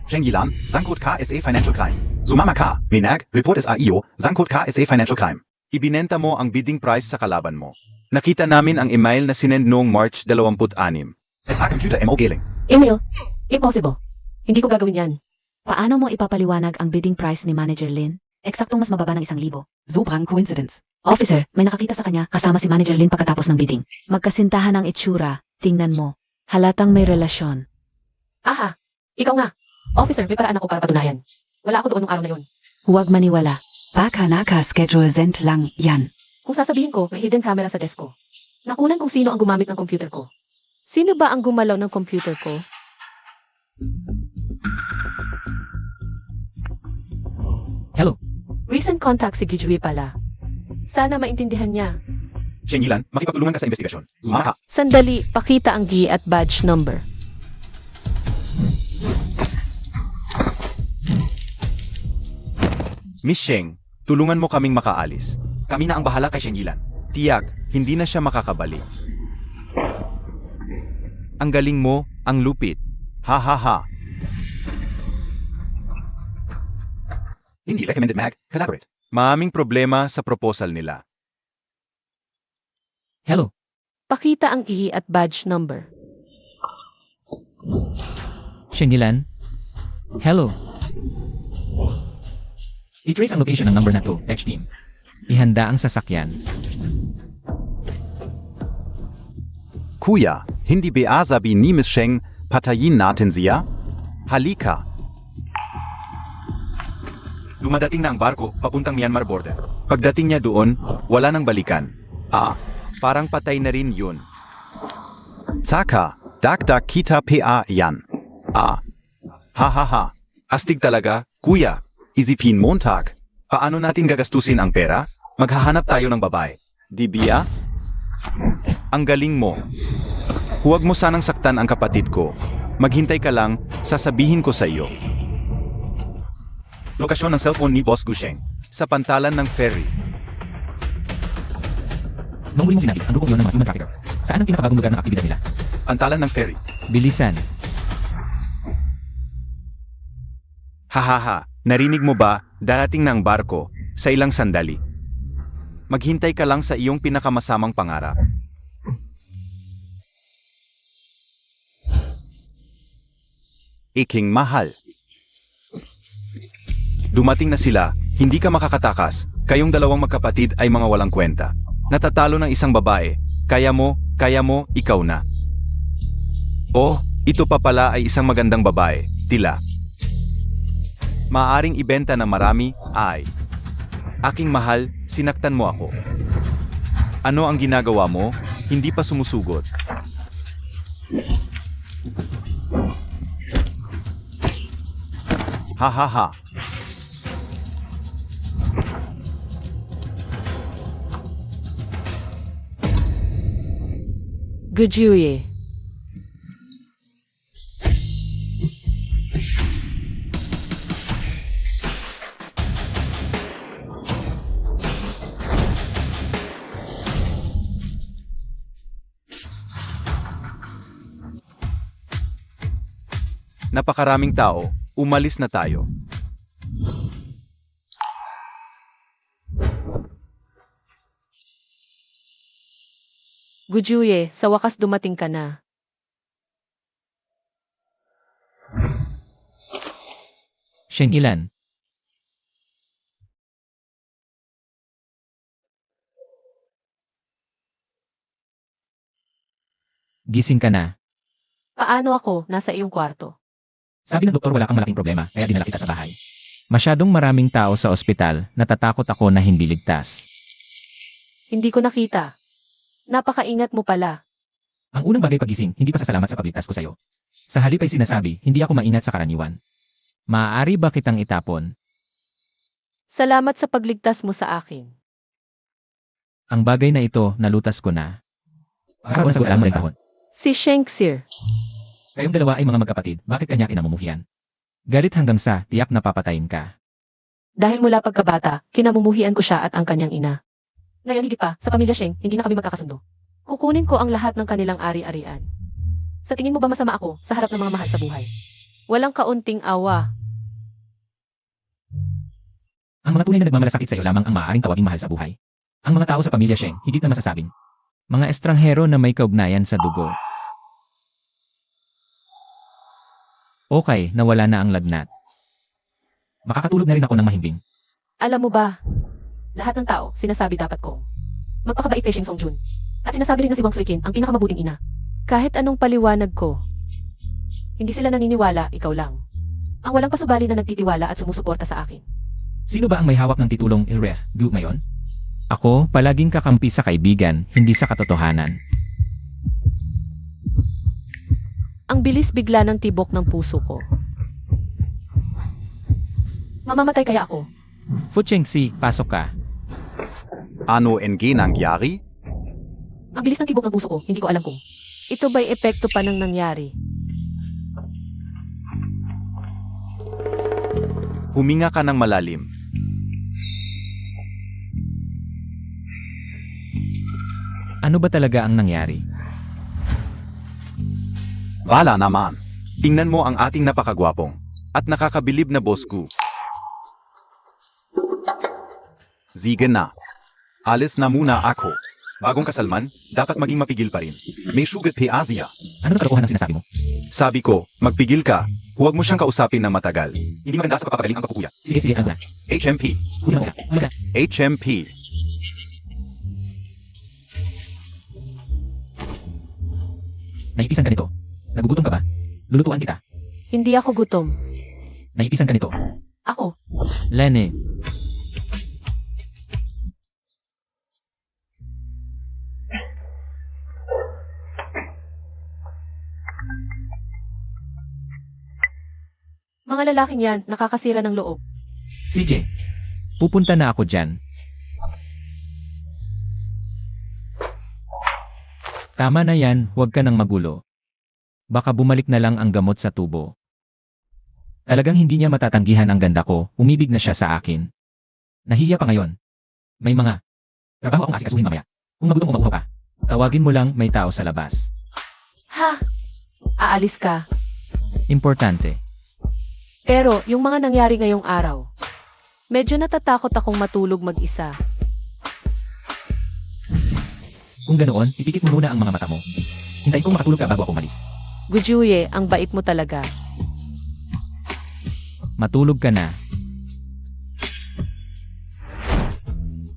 [SPEAKER 2] Sheng Yilan, Sangkot KSA Financial Crime. Sumama ka, Minag, Report SAIO, Sangkot KSA Financial Crime. Ibinenta mo ang bidding price sa kalaban mo. Nakita namin ang email na sinend noong March 26. SA Computer MO Galing.
[SPEAKER 3] Emil, impossible. Hindi ko gagawin yan.
[SPEAKER 1] Paano mo ipapaliwanag ang bidding price ni Manager Lin?
[SPEAKER 5] Eksaktong mas mababa ng 1,000. Sobrang coincidence. Officer, may nakakita sa kanya kasama si Manager Lin pagkatapos ng bidding.
[SPEAKER 1] Magkasintahan ang itsura. Tingnan mo. Halatang may relasyon.
[SPEAKER 3] Aha, ikaw nga. Officer, may paraan ako para patunayan. Wala ako doon nung araw na yun.
[SPEAKER 1] Huwag maniwala.
[SPEAKER 5] Baka naka schedule sent lang yan.
[SPEAKER 3] Kung sasabihin ko, may hidden camera sa desk ko. Nakunan kung sino ang gumamit ng computer ko. Sino ba ang gumalaw ng computer ko?
[SPEAKER 4] Hello?
[SPEAKER 3] Recent contact si Gijui pala. Sana maintindihan niya.
[SPEAKER 2] Sheng Yilan, makipagtulungan ka sa investigasyon. Aha.
[SPEAKER 3] Sandali, pakita ang GI at badge number.
[SPEAKER 2] Miss Sheng, tulungan mo kaming makaalis. Kami na ang bahala kay Sheng Yilan. Tiyak, hindi na siya makakabalik. Ang galing mo, ang lupit. Ha ha ha. Hindi recommended mag, collaborate. Maaming problema sa proposal nila.
[SPEAKER 4] Hello?
[SPEAKER 3] Pakita ang GI at badge number.
[SPEAKER 4] Shengilan? Hello? I-trace ang location ng number na to, Tech Team. Ihanda ang sasakyan.
[SPEAKER 2] Kuya, hindi ba sabi ni Miss Sheng, patayin natin siya? Halika. Dumadating na ang barko papuntang Myanmar border. Pagdating niya doon, wala nang balikan. Parang patay na rin yun. Tsaka, dakdak kita pa yan. Ha ha ha. Astig talaga, kuya. Isipin Montag. Paano natin gagastusin ang pera? Maghahanap tayo ng babae. Di biya? Ang galing mo. Huwag mo sanang saktan ang kapatid ko. Maghintay ka lang, sasabihin ko sa iyo. Lokasyon ng cellphone ni Boss Gusheng. Sa pantalan ng ferry.
[SPEAKER 4] Nung huli mong sinabi, ang grupong yun ng mga human trafficker. Saan ang pinakabagong lugar ng aktibidad nila?
[SPEAKER 2] Pantalan ng ferry.
[SPEAKER 4] Bilisan.
[SPEAKER 2] Hahaha, narinig mo ba, darating na ang barko, sa ilang sandali. Maghintay ka lang sa iyong pinakamasamang pangarap. Iking mahal. Dumating na sila, hindi ka makakatakas, kayong dalawang magkapatid ay mga walang kwenta. Natatalo ng isang babae, kaya mo, ikaw na. Oh, ito pa pala ay isang magandang babae, tila. Maaring ibenta na marami, ay. Aking mahal, sinaktan mo ako. Ano ang ginagawa mo? Hindi pa sumusugot. Ha ha ha.
[SPEAKER 3] Gujui.
[SPEAKER 2] Napakaraming tao, umalis na tayo.
[SPEAKER 3] Gujui, sa wakas dumating ka na.
[SPEAKER 4] Shengilan. Gising ka na.
[SPEAKER 3] Paano ako nasa iyong kwarto?
[SPEAKER 4] Sabi ng doktor wala kang malaking problema, kaya dinala kita sa bahay. Masyadong maraming tao sa ospital, natatakot ako na hindi ligtas.
[SPEAKER 3] Hindi ko nakita. Napakaingat mo pala.
[SPEAKER 4] Ang unang bagay pagising, hindi pasasalamat sa pagligtas ko sa'yo. Sa halip ay sinasabi, hindi ako maingat sa karaniwan. Maaari ba kitang itapon?
[SPEAKER 3] Salamat sa pagligtas mo sa akin.
[SPEAKER 4] Ang bagay na ito, nalutas ko na. Para sa gusto mo rin tahon.
[SPEAKER 3] Si Shenxir.
[SPEAKER 4] Kayong dalawa ay mga magkapatid, bakit kanya kinamumuhian? Galit hanggang sa, tiyak na papatayin ka.
[SPEAKER 3] Dahil mula pagkabata, kinamumuhian ko siya at ang kanyang ina. Ngayon higit pa, sa pamilya Sheng, hindi na kami magkakasundo. Kukunin ko ang lahat ng kanilang ari-arian. Sa tingin mo ba masama ako sa harap ng mga mahal sa buhay? Walang kaunting awa.
[SPEAKER 4] Ang mga tunay na nagmamalasakit sa iyo lamang ang maaaring tawaging mahal sa buhay. Ang mga tao sa pamilya Sheng, higit na masasabing. Mga estranghero na may kaugnayan sa dugo. Okay, nawala na ang lagnat. Makakatulog na rin ako ng mahimbing.
[SPEAKER 3] Alam mo ba, lahat ng tao, sinasabi dapat kong magpakabait kay Sheng Songjun. At sinasabi rin na si Wang Suikin ang pinakamabuting ina. Kahit anong paliwanag ko, hindi sila naniniwala, ikaw lang. Ang walang pasubali na nagtitiwala at sumusuporta sa akin.
[SPEAKER 4] Sino ba ang may hawak ng titulong Ilreth Gu ngayon? Ako, palaging kakampi sa kaibigan, hindi sa katotohanan.
[SPEAKER 3] Ang bilis bigla ng tibok ng puso ko. Mamamatay kaya ako?
[SPEAKER 4] Fu Chengxi, pasok ka.
[SPEAKER 2] Ano NG nangyari?
[SPEAKER 3] Ang bilis ng tibok ng puso ko, hindi ko alam kung. Ito ba'y epekto pa ng nangyari?
[SPEAKER 2] Huminga ka ng malalim.
[SPEAKER 4] Ano ba talaga ang nangyari?
[SPEAKER 2] Bala naman. Tingnan mo ang ating napakagwapong at nakakabilib na Boss Gu. Sige na. Alis na muna ako. Bagong kasalman, dapat maging mapigil pa rin. May sugat kay Asia.
[SPEAKER 4] Ano na kalokohan ang sinasabi mo?
[SPEAKER 2] Sabi ko, magpigil ka. Huwag mo siyang kausapin ng matagal. Hindi maganda sa papapagaling ang pagkukuya.
[SPEAKER 4] Sige, ano na?
[SPEAKER 2] HMP.
[SPEAKER 4] Huli mo na. Ano na?
[SPEAKER 2] HMP.
[SPEAKER 4] Naipisan ka nito. Nagugutom ka ba? Lulutuan kita.
[SPEAKER 3] Hindi ako gutom.
[SPEAKER 4] Naipisan ka nito.
[SPEAKER 3] Ako.
[SPEAKER 4] Lenny,
[SPEAKER 3] Mga lalaking yan, nakakasira ng loob.
[SPEAKER 4] CJ, pupunta na ako dyan. Tama na yan, huwag ka nang magulo. Baka bumalik na lang ang gamot sa tubo. Talagang hindi niya matatanggihan ang ganda ko, umibig na siya sa akin. Nahihiya pa ngayon. May mga trabaho akong asikasuhin mamaya. Kung magutom o maguhaw ka, tawagin mo lang may tao sa labas.
[SPEAKER 3] Ha? Aalis ka.
[SPEAKER 4] Importante.
[SPEAKER 3] Pero, yung mga nangyari ngayong araw, medyo natatakot akong matulog mag-isa.
[SPEAKER 4] Kung ganoon, ipikit mo muna ang mga mata mo. Hintayin kong makatulog ka bago ako umalis.
[SPEAKER 3] Gujuye, ang bait mo talaga.
[SPEAKER 4] Matulog ka na.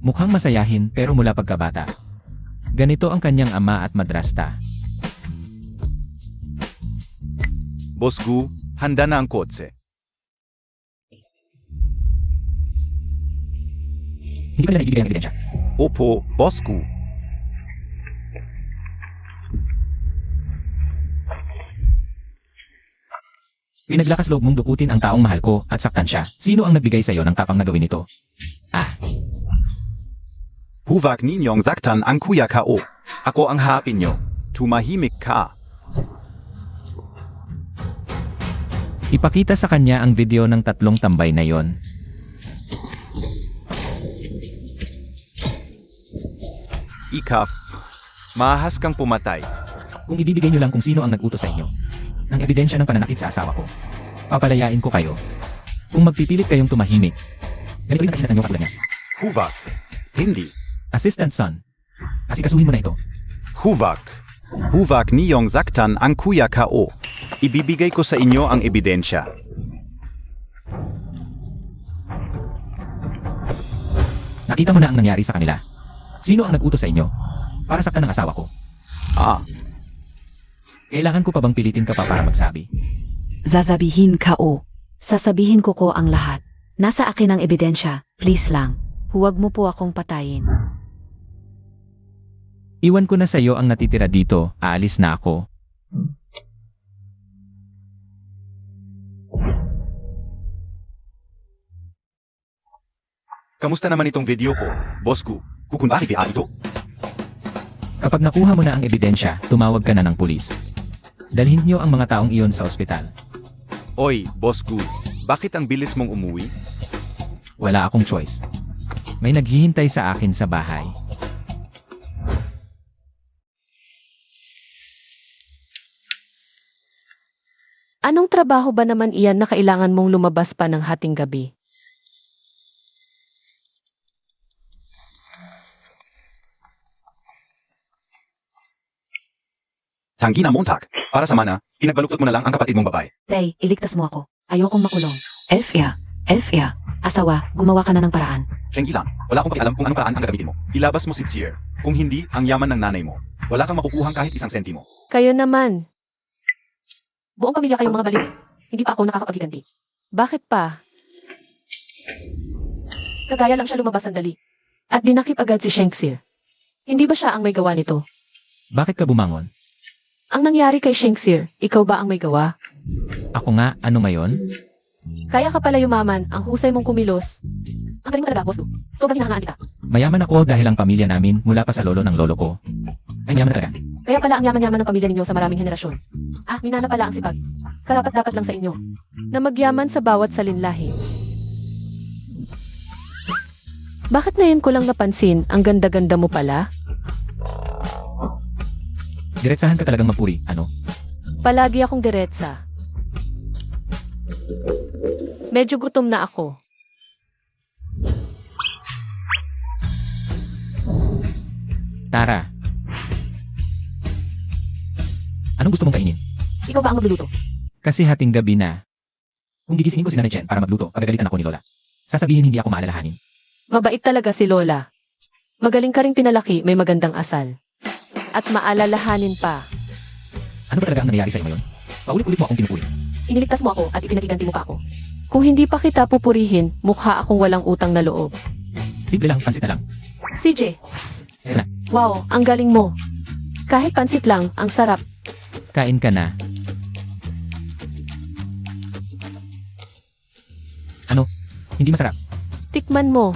[SPEAKER 4] Mukhang masayahin pero mula pagkabata. Ganito ang kanyang ama at madrasta.
[SPEAKER 2] Boss Gu, handa na ang kotse.
[SPEAKER 4] Hindi pa nila naibigay ang ebidensya.
[SPEAKER 2] Opo, Boss Gu.
[SPEAKER 4] Pinaglakas loob mong dukutin ang taong mahal ko at saktan siya. Sino ang nagbigay sa'yo ng tapang na gawin ito?
[SPEAKER 2] Huwag ninyong zaktan ang kuya ko. Ako ang hapin nyo. Tumahimik ka.
[SPEAKER 4] Ipakita sa kanya ang video ng 3 tambay na yon.
[SPEAKER 2] Ikap. Mahas kang pumatay.
[SPEAKER 4] Kung ibibigay niyo lang kung sino ang nag-utos sa inyo ng ebidensya ng pananakit sa asawa ko, papalayain ko kayo. Kung magpipilit kayong tumahimik, ganito rin ang kahinatan niyo katulad niya.
[SPEAKER 2] Huwag. Hindi.
[SPEAKER 4] Assistant son, asikasuhin mo na ito.
[SPEAKER 2] Huwag. Huwag niyong zaktan ang kuya ko. Ibibigay ko sa inyo ang ebidensya.
[SPEAKER 4] Nakita mo na ang nangyari sa kanila. Sino ang nag-utos sa inyo para saktan ng asawa ko? Kailangan ko pa bang pilitin ka pa para magsabi?
[SPEAKER 5] Zazabihin ko.
[SPEAKER 1] Sasabihin ko ang lahat. Nasa akin ang ebidensya. Please lang. Huwag mo po akong patayin.
[SPEAKER 4] Iwan ko na sa iyo ang natitira dito, aalis na ako.
[SPEAKER 2] Kamusta naman itong video ko, Boss Gu? Kukunwari ba ito?
[SPEAKER 4] Kapag nakuha mo na ang ebidensya, tumawag ka na ng pulis. Dalhin niyo ang mga taong iyon sa ospital.
[SPEAKER 2] Oy, Boss Gu. Bakit ang bilis mong umuwi?
[SPEAKER 4] Wala akong choice. May naghihintay sa akin sa bahay.
[SPEAKER 3] Anong trabaho ba naman iyan na kailangan mong lumabas pa ng hating gabi?
[SPEAKER 2] Tanggi na Montag. Para sa mana, pinagbaluktot mo na lang ang kapatid mong babae.
[SPEAKER 1] Tay, iligtas mo ako. Ayokong makulong.
[SPEAKER 5] Elfia.
[SPEAKER 1] Asawa, gumawa ka na ng paraan.
[SPEAKER 2] Shengilan, wala akong pakialam kung anong paraan ang gagamitin mo. Ilabas mo si Tsier. Kung hindi, ang yaman ng nanay mo. Wala kang makukuhang kahit 1 sentimo.
[SPEAKER 3] Kayo naman. Buong pamilya kayong mga baliw. Hindi pa ako nakakapaghiganti. Bakit pa? Kagaya lang siya lumabas sandali. At dinakip agad si Shenxir. Hindi ba siya ang may gawa nito?
[SPEAKER 4] Bakit ka bumangon?
[SPEAKER 3] Ang nangyari kay Shenxir, ikaw ba ang may gawa?
[SPEAKER 4] Ako nga, ano ngayon?
[SPEAKER 3] Kaya ka pala yumaman, ang husay mong kumilos. Ang galing mo talaga, boss ko. Sobrang hinahangaan kita.
[SPEAKER 4] Mayaman ako dahil ang pamilya namin mula pa sa lolo ng lolo ko. Ay, mayaman talaga.
[SPEAKER 3] Kaya pala ang yaman-yaman ng pamilya ninyo sa maraming henerasyon. Ah, minana pala ang sipag. Karapat-dapat lang sa inyo. Na magyaman sa bawat salinlahi. Bakit ngayon ko lang napansin, ang ganda-ganda mo pala?
[SPEAKER 4] Diretsahan ka talagang magpuri, ano?
[SPEAKER 3] Palagi akong diretsa. Medyo gutom na ako.
[SPEAKER 4] Tara. Anong gusto mong kainin?
[SPEAKER 3] Ikaw ba ang magluluto?
[SPEAKER 4] Kasi hating gabi na. Kung gigisingin ko si Nanay Chen para magluto, pagagalitan ako ni Lola. Sasabihin hindi ako maalalahanin.
[SPEAKER 3] Mabait talaga si Lola. Magaling ka ring pinalaki, may magandang asal. At maalalahanin pa.
[SPEAKER 4] Ano ba talaga ang nangyayari sa'yo ngayon? Paulit-ulit mo akong pinupuri.
[SPEAKER 3] Iniligtas mo ako at ipinagiganti mo pa ako. Kung hindi pa kita pupurihin, mukha akong walang utang na loob.
[SPEAKER 4] Simple lang, pansit na lang.
[SPEAKER 3] CJ,
[SPEAKER 4] Ayan na,
[SPEAKER 3] wow, ang galing mo. Kahit pansit lang, ang sarap.
[SPEAKER 4] kain ka na. Ano? Hindi masarap.
[SPEAKER 3] Tikman mo.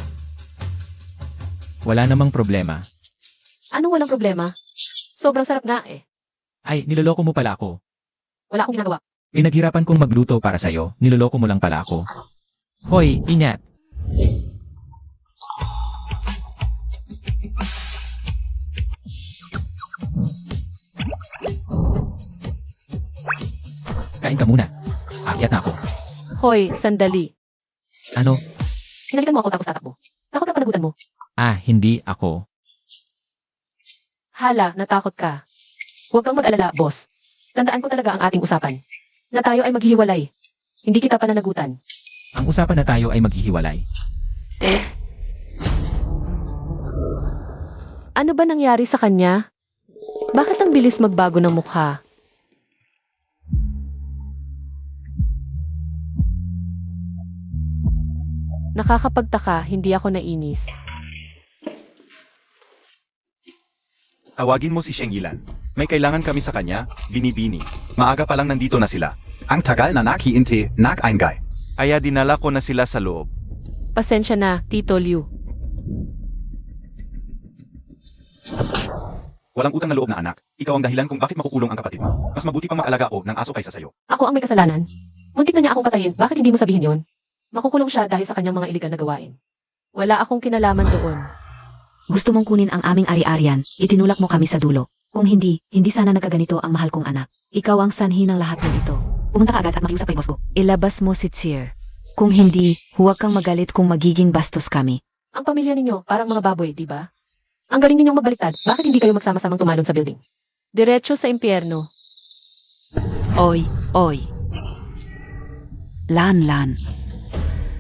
[SPEAKER 4] Wala namang problema.
[SPEAKER 3] Anong walang problema? Sobrang sarap nga eh.
[SPEAKER 4] Ay, niloloko mo pala ako.
[SPEAKER 3] Wala akong ginagawa.
[SPEAKER 4] Pinaghirapan kong magluto para sa'yo, niloloko mo lang pala ako. Hoy, ingat! Kain ka muna. Aakyat na ako.
[SPEAKER 3] Hoy, sandali.
[SPEAKER 4] Ano?
[SPEAKER 3] Hinalikan mo ako tapos tatakbo. Takot ka panagutan mo.
[SPEAKER 4] Ah, hindi ako.
[SPEAKER 3] Hala, natakot ka. Huwag kang mag-alala, boss. Tandaan ko talaga ang ating usapan. Na tayo ay maghihiwalay. Hindi kita pananagutan.
[SPEAKER 4] Ang usapan na tayo ay maghihiwalay.
[SPEAKER 3] Ano ba nangyari sa kanya? Bakit ang bilis magbago ng mukha? Nakakapagtaka, hindi ako nainis.
[SPEAKER 2] Tawagin mo si Sheng Yilan. May kailangan kami sa kanya, binibini. Maaga pa lang nandito na sila. Ang tagal na nakiinte, nakaingay. Kaya dinala ko na sila sa loob.
[SPEAKER 3] Pasensya na, Tito Liu.
[SPEAKER 2] Walang utang na loob na anak. Ikaw ang dahilan kung bakit makukulong ang kapatid mo. Mas mabuti pang mag-alaga ako ng aso kaysa sayo.
[SPEAKER 3] Ako ang may kasalanan. Muntik na niya akong patayin, bakit hindi mo sabihin yon? Makukulong siya dahil sa kanyang mga iligal na gawain. Wala akong kinalaman doon.
[SPEAKER 1] Gusto mong kunin ang aming ari-arian, itinulak mo kami sa dulo. Kung hindi, hindi sana nagkaganito ang mahal kong anak. Ikaw ang sanhi ng lahat ng ito.
[SPEAKER 5] Pumunta ka agad at makiusap kay boss ko.
[SPEAKER 1] Ilabas mo si Tsier. Kung hindi, huwag kang magalit kung magiging bastos kami.
[SPEAKER 3] Ang pamilya ninyo, parang mga baboy, di ba? Ang galing ninyong magbaliktad, bakit hindi kayo magsama-samang tumalon sa building? Diretso sa impyerno.
[SPEAKER 1] Oy, oy. Lan.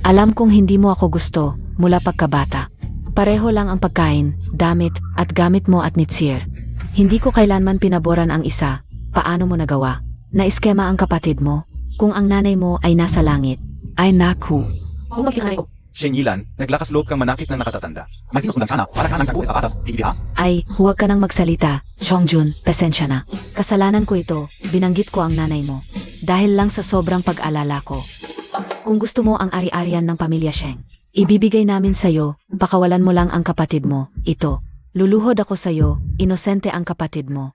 [SPEAKER 1] Alam kong hindi mo ako gusto mula pagkabata. Pareho lang ang pagkain, damit, at gamit mo at ni Tsier. Hindi ko kailanman pinaboran ang isa. Paano mo nagawa? Na-iskema ang kapatid mo? Kung ang nanay mo ay nasa langit. Ay naku.
[SPEAKER 3] Kung magkinanay ko,
[SPEAKER 2] Sheng Yilan, naglakas loob kang manakit na nakatatanda. May sinusundan ka na, para ka nang kaguis sa atas, hindi ha?
[SPEAKER 1] Ay, huwag ka nang magsalita. Chongjun, pasensya na. Kasalanan ko ito, binanggit ko ang nanay mo. Dahil lang sa sobrang pag-alala ko. Kung gusto mo ang ari-arian ng pamilya Sheng, ibibigay namin sa'yo, pakawalan mo lang ang kapatid mo. Ito, luluhod ako sa'yo, inosente ang kapatid mo.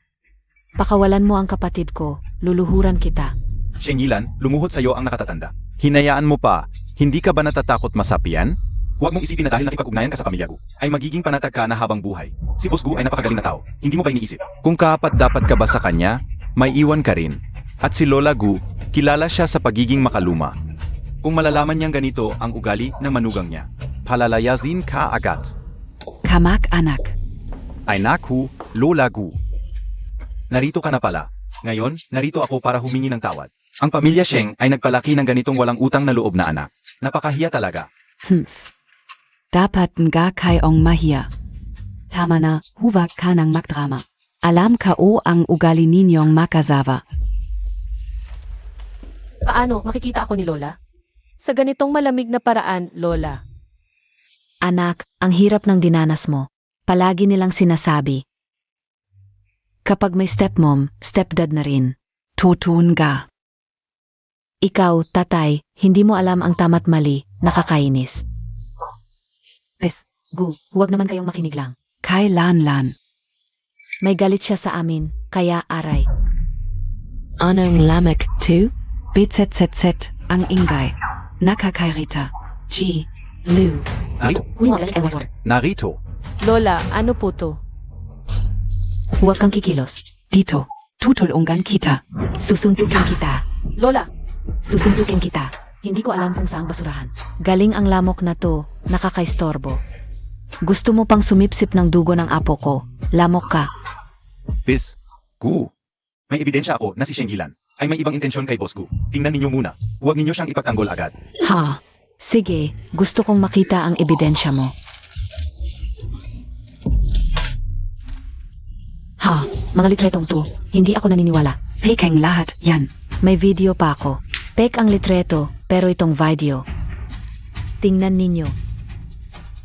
[SPEAKER 1] Pakawalan mo ang kapatid ko, luluhuran kita.
[SPEAKER 2] Sheng Yilan, lumuhod sa'yo ang nakatatanda. Hinayaan mo pa, hindi ka ba natatakot masapian? Huwag mong isipin na dahil nakipag-ugnayan ka sa pamilya Gu, ay magiging panatag ka na habang buhay. Si Boss Gu ay napakagaling na tao, hindi mo ba iniisip? Kung kaapat-dapat ka ba sa kanya, may iwan ka rin. At si Lola Gu, kilala siya sa pagiging makaluma. Kung malalaman niyang ganito ang ugali ng manugang niya, palalayazin ka agad.
[SPEAKER 1] Kamak anak.
[SPEAKER 2] Ay naku, Lola Gu. Narito ka na pala. Ngayon, narito ako para humingi ng tawad. Ang pamilya Sheng ay nagpalaki ng ganitong walang utang na loob na anak. Napakahiya talaga.
[SPEAKER 5] Dapat nga kayong mahiya. Tama na, huwag ka ng magdrama. Alam ka o ang ugali ninyong makasawa.
[SPEAKER 3] paano makikita ako ni Lola? Sa ganitong malamig na paraan, Lola.
[SPEAKER 1] Anak, ang hirap ng dinanas mo. Palagi nilang sinasabi. Kapag may stepmom, stepdad na rin.
[SPEAKER 5] Totun ga.
[SPEAKER 1] Ikaw, tatay, hindi mo alam ang tama't mali, nakakainis. Pes, huwag naman kayong makinig lang.
[SPEAKER 5] Kai lan lan.
[SPEAKER 1] May galit siya sa amin, kaya aray.
[SPEAKER 5] Anong lamak 2? BZZZ ang ingay. Nakakairita. G. Lu.
[SPEAKER 2] Narito.
[SPEAKER 3] Lola, ano po to?
[SPEAKER 1] Huwag kang kikilos.
[SPEAKER 5] Dito. Tutulungan kita.
[SPEAKER 1] Susuntukin kita.
[SPEAKER 3] Lola!
[SPEAKER 1] Susuntukin kita. Hindi ko alam kung saang basurahan. Galing ang lamok na to, nakakaistorbo. Gusto mo pang sumipsip ng dugo ng apo ko. Lamok ka.
[SPEAKER 2] Bis. Gu. May ebidensya ako na si Shenghilan ay may ibang intensyon kay Boss Gu. Tingnan ninyo muna. Huwag ninyo siyang ipagtanggol agad.
[SPEAKER 1] Ha? Sige, gusto kong makita ang ebidensya mo. Ha? Mga litretong to, hindi ako naniniwala.
[SPEAKER 5] Peking lahat yan.
[SPEAKER 1] May video pa ako. Pek ang litreto, pero itong video. Tingnan ninyo.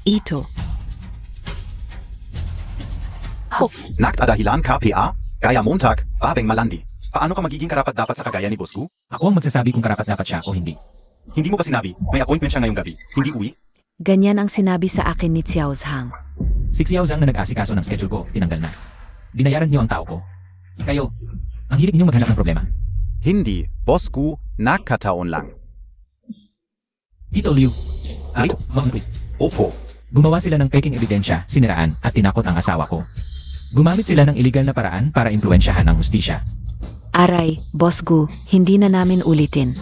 [SPEAKER 5] Ito.
[SPEAKER 2] Nakt adahilan KPA, Gaya Montag, Babeng Malandi. Paano ka magiging karapat-dapat sa kagaya ni Boss Gu?
[SPEAKER 4] Ako ang magsasabi kung karapat-dapat siya o hindi.
[SPEAKER 2] Hindi mo ba sinabi, may appointment siya ngayong gabi, hindi uwi?
[SPEAKER 1] Ganyan ang sinabi sa akin ni Xiao Zhang.
[SPEAKER 4] Si Xiao Zhang na nag-asikaso ng schedule ko, tinanggal na. Binayaran niyo ang tao ko. Kayo, ang hilig niyo maghanap ng problema.
[SPEAKER 2] Hindi, Boss Gu, nagkataon lang.
[SPEAKER 4] Tito Liu. Wag mo please.
[SPEAKER 2] Opo.
[SPEAKER 4] Gumawa sila ng peking ebidensya, siniraan, at tinakot ang asawa ko. Gumamit sila ng illegal na paraan para impluensyahan ang hustisya.
[SPEAKER 1] Aray, Boss Gu, hindi na namin ulitin.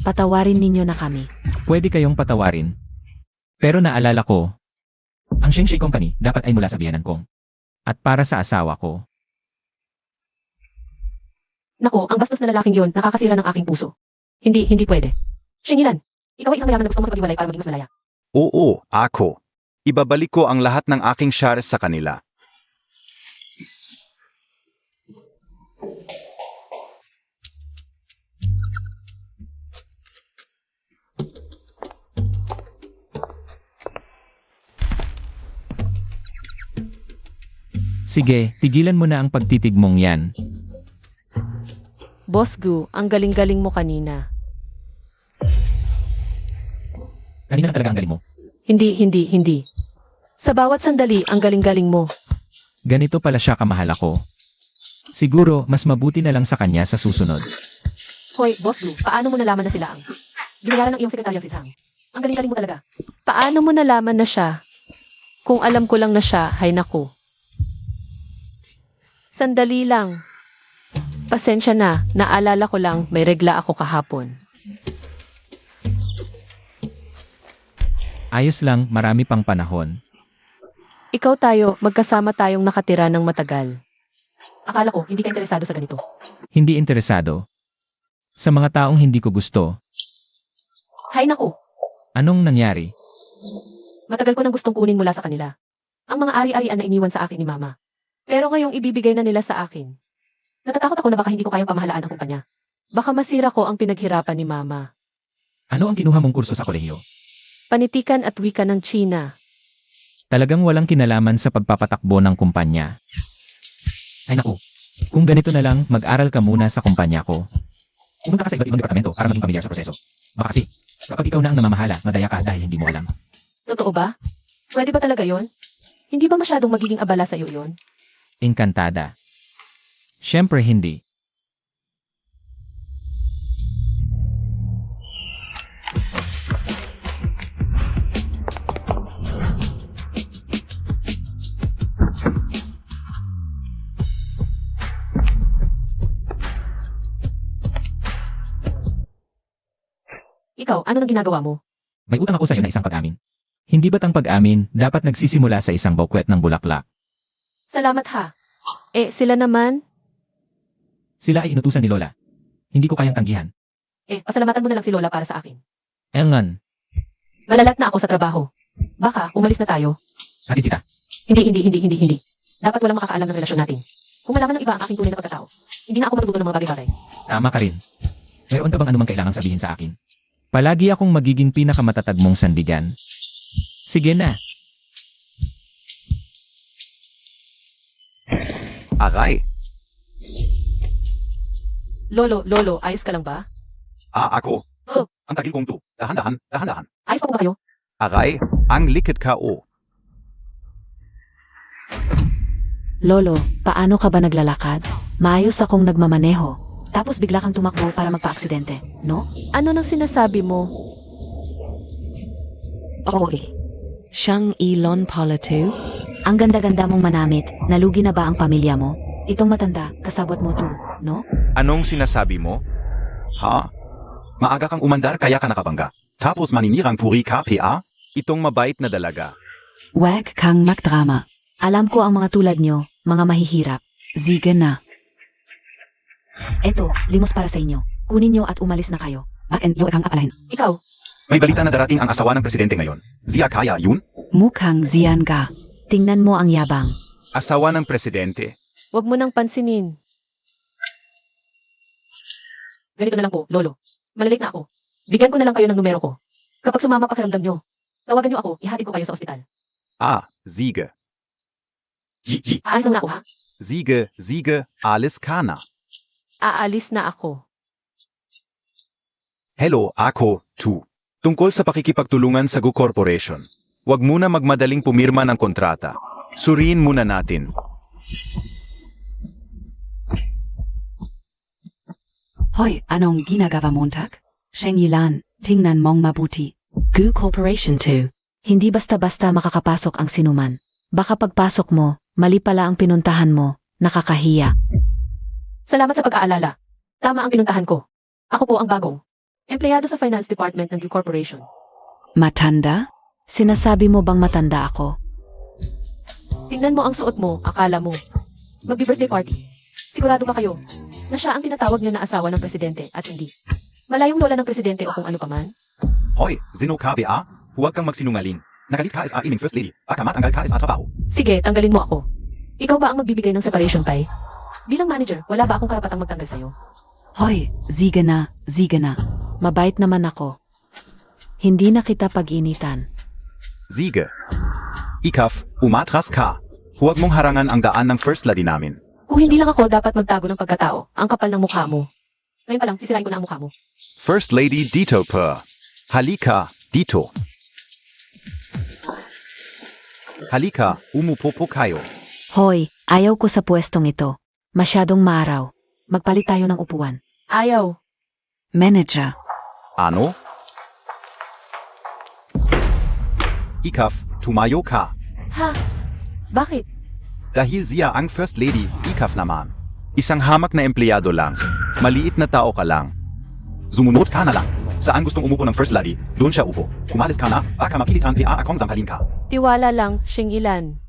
[SPEAKER 1] Patawarin ninyo na kami.
[SPEAKER 4] Pwede kayong patawarin. Pero naalala ko, ang Shengshi Company dapat ay mula sa biyanan ko. At para sa asawa ko.
[SPEAKER 3] Nako, ang bastos na lalaking yon, nakakasira ng aking puso. Hindi pwede. Shingilan, ikaw ay isang mayaman na gusto makipaghiwalay para maging mas malaya.
[SPEAKER 2] Oo, ako. Ibabalik ko ang lahat ng aking shares sa kanila.
[SPEAKER 4] Sige, tigilan mo na ang pagtitig mong yan.
[SPEAKER 3] Boss Gu, ang galing-galing mo kanina.
[SPEAKER 4] Kanina na talaga ang galing mo.
[SPEAKER 3] Hindi. Sa bawat sandali, ang galing-galing mo.
[SPEAKER 4] Ganito pala siya kamahal ako. Siguro, mas mabuti na lang sa kanya sa susunod.
[SPEAKER 3] Hoy, Boss Gu, paano mo nalaman na sila ang binayaran ng iyong sekretarya si Zhang? Ang galing-galing mo talaga. Paano mo nalaman na siya? Kung alam ko lang na siya, hay naku. Sandali lang. Pasensya na, naalala ko lang may regla ako kahapon.
[SPEAKER 4] Ayos lang, marami pang panahon.
[SPEAKER 3] Ikaw tayo, magkasama tayong nakatira ng matagal. Akala ko, hindi ka interesado sa ganito.
[SPEAKER 4] Hindi interesado. Sa mga taong hindi ko gusto,
[SPEAKER 3] Hay naku,
[SPEAKER 4] anong nangyari?
[SPEAKER 3] matagal ko nang gustong kunin mula sa kanila. Ang mga ari-arian na iniwan sa akin ni Mama. Pero ngayong ibibigay na nila sa akin. Natatakot ako na baka hindi ko kayang pamahalaan ang kumpanya. Baka masira ko ang pinaghirapan ni Mama.
[SPEAKER 4] Ano ang kinuha mong kurso sa kolehiyo?
[SPEAKER 3] Panitikan at wika ng China.
[SPEAKER 4] Talagang walang kinalaman sa pagpapatakbo ng kumpanya. Ay naku, kung ganito na lang, mag-aral ka muna sa kumpanya ko. Pumunta ka sa iba't ibang departamento para maging pamilyar sa proseso. Baka kasi, kapag ikaw na ang namamahala, madaya ka dahil hindi mo alam.
[SPEAKER 3] Totoo ba? Pwede ba talaga yon? Hindi ba masyadong magiging abala sa iyo yon?
[SPEAKER 4] Engkantada. Siyempre hindi.
[SPEAKER 3] Ikaw, ano nang ginagawa mo?
[SPEAKER 4] May utang ako sa iyo na isang pag-amin. Hindi ba't ang pag-amin dapat nagsisimula sa isang bouquet ng bulaklak?
[SPEAKER 3] Salamat ha. Sila naman?
[SPEAKER 4] Sila ay inutusan ni Lola. Hindi ko kayang tanggihan.
[SPEAKER 3] Pasalamatan mo na lang si Lola para sa akin.
[SPEAKER 4] Engan,
[SPEAKER 3] Malalat na ako sa trabaho. Baka, umalis na tayo.
[SPEAKER 4] ati tita.
[SPEAKER 3] Hindi. Dapat walang makakaalam ng relasyon natin. Kung malaman ng iba ang aking tunay na pagkatao, hindi na ako matututo ng mga bagay-bagay.
[SPEAKER 4] Tama ka rin. Meron ka bang anumang kailangang sabihin sa akin? Palagi akong magiging pinakamatatag mong sandigan. Sige na,
[SPEAKER 2] Aray.
[SPEAKER 3] Lolo, ayos ka lang ba?
[SPEAKER 2] Ako.
[SPEAKER 3] Oh.
[SPEAKER 2] Ang takil kong to. Dahan-dahan.
[SPEAKER 3] Ayos pa po ba kayo?
[SPEAKER 2] Aray, ang likid ka o.
[SPEAKER 1] Lolo, paano ka ba naglalakad? Maayos akong nagmamaneho. Tapos bigla kang tumakbo para magpa-aksidente, no?
[SPEAKER 3] Ano nang sinasabi mo?
[SPEAKER 1] Okay.
[SPEAKER 5] Shang Elon Polatu.
[SPEAKER 1] Ang ganda-ganda mong manamit, nalugi na ba ang pamilya mo? Itong matanda, kasabwat mo to, no?
[SPEAKER 2] Anong sinasabi mo? Ha? Maaga kang umandar kaya ka nakabangga. Tapos maninirang puri ka PA? Itong mabait na dalaga.
[SPEAKER 5] Wag kang magdrama.
[SPEAKER 1] Alam ko ang mga tulad nyo, mga mahihirap.
[SPEAKER 5] Sige na.
[SPEAKER 1] Eto, limos para sa inyo. Kunin nyo at umalis na kayo.
[SPEAKER 5] Bakit yo kang apalahin?
[SPEAKER 3] Ikaw,
[SPEAKER 2] May balita na darating ang asawa ng presidente ngayon. Zia kaya yun?
[SPEAKER 5] Mukhang ziyan ka.
[SPEAKER 1] Tingnan mo ang yabang.
[SPEAKER 2] Asawa ng presidente.
[SPEAKER 3] wag mo nang pansinin. Ganito na lang po, Lolo. Malalik na ako. Bigyan ko na lang kayo ng numero ko. Kapag sumama pakiramdam nyo, tawagan nyo ako, ihatid ko kayo sa ospital.
[SPEAKER 2] Siege.
[SPEAKER 3] Aalis na ako, ha?
[SPEAKER 2] Siege, alles kana.
[SPEAKER 3] Aalis na ako.
[SPEAKER 2] Hello, ako, tu. Tungkol sa pakikipagtulungan sa Gu Corporation. Huwag muna magmadaling pumirma ng kontrata. Suriin muna natin.
[SPEAKER 5] Hoy, anong ginagawa Montag? Sheng Yilan, tingnan mong mabuti. Gu Corporation 2.
[SPEAKER 1] Hindi basta-basta makakapasok ang sinuman. Baka pagpasok mo, mali pala ang pinuntahan mo, nakakahiya.
[SPEAKER 3] Salamat sa pag-aalala. Tama ang pinuntahan ko. Ako po ang bagong empleyado sa Finance Department ng Gu Corporation.
[SPEAKER 5] Matanda?
[SPEAKER 1] Sinasabi mo bang matanda ako?
[SPEAKER 3] Tingnan mo ang suot mo, akala mo. Magbi-birthday party. Sigurado ba kayo na siya ang tinatawag niyo na asawa ng presidente at hindi malayong lola ng presidente o kung ano paman?
[SPEAKER 2] Hoy, Zino ka PA? Huwag kang magsinungaling. Nagalit ka SA ining first lady. Matanggal ka SA trabaho.
[SPEAKER 3] Sige, tanggalin mo ako. Ikaw ba ang magbibigay ng separation pay? Bilang manager, wala ba akong karapatang magtanggal sa'yo?
[SPEAKER 5] Hoy, sige na.
[SPEAKER 1] Mabait naman ako. Hindi na kita pag-initan.
[SPEAKER 2] Siege. Ikaf, umatras ka. Huwag mong harangan ang daan ng first lady namin.
[SPEAKER 3] Kung hindi lang ako dapat magtago ng pagkatao, ang kapal ng mukha mo. Ngayon pa lang, sisirain ko na ang mukha mo.
[SPEAKER 2] First lady dito pa. Halika, dito. Halika, umupo po kayo.
[SPEAKER 1] Hoy, ayaw ko sa pwestong ito. Masyadong maaraw. Magpalit tayo ng upuan.
[SPEAKER 3] Ayaw.
[SPEAKER 5] Manager.
[SPEAKER 2] Ano? Ikaf, tumayo ka.
[SPEAKER 3] Ha? Bakit?
[SPEAKER 2] Dahil siya ang first lady, Ikaf naman. Isang hamak na empleyado lang. Maliit na tao ka lang. Sumunod ka na lang. Saan gustong umupo ng first lady, doon siya upo. Umalis ka na, baka mapilitan PA akong sampalin ka.
[SPEAKER 3] Tiwala lang, Sheng Ilan.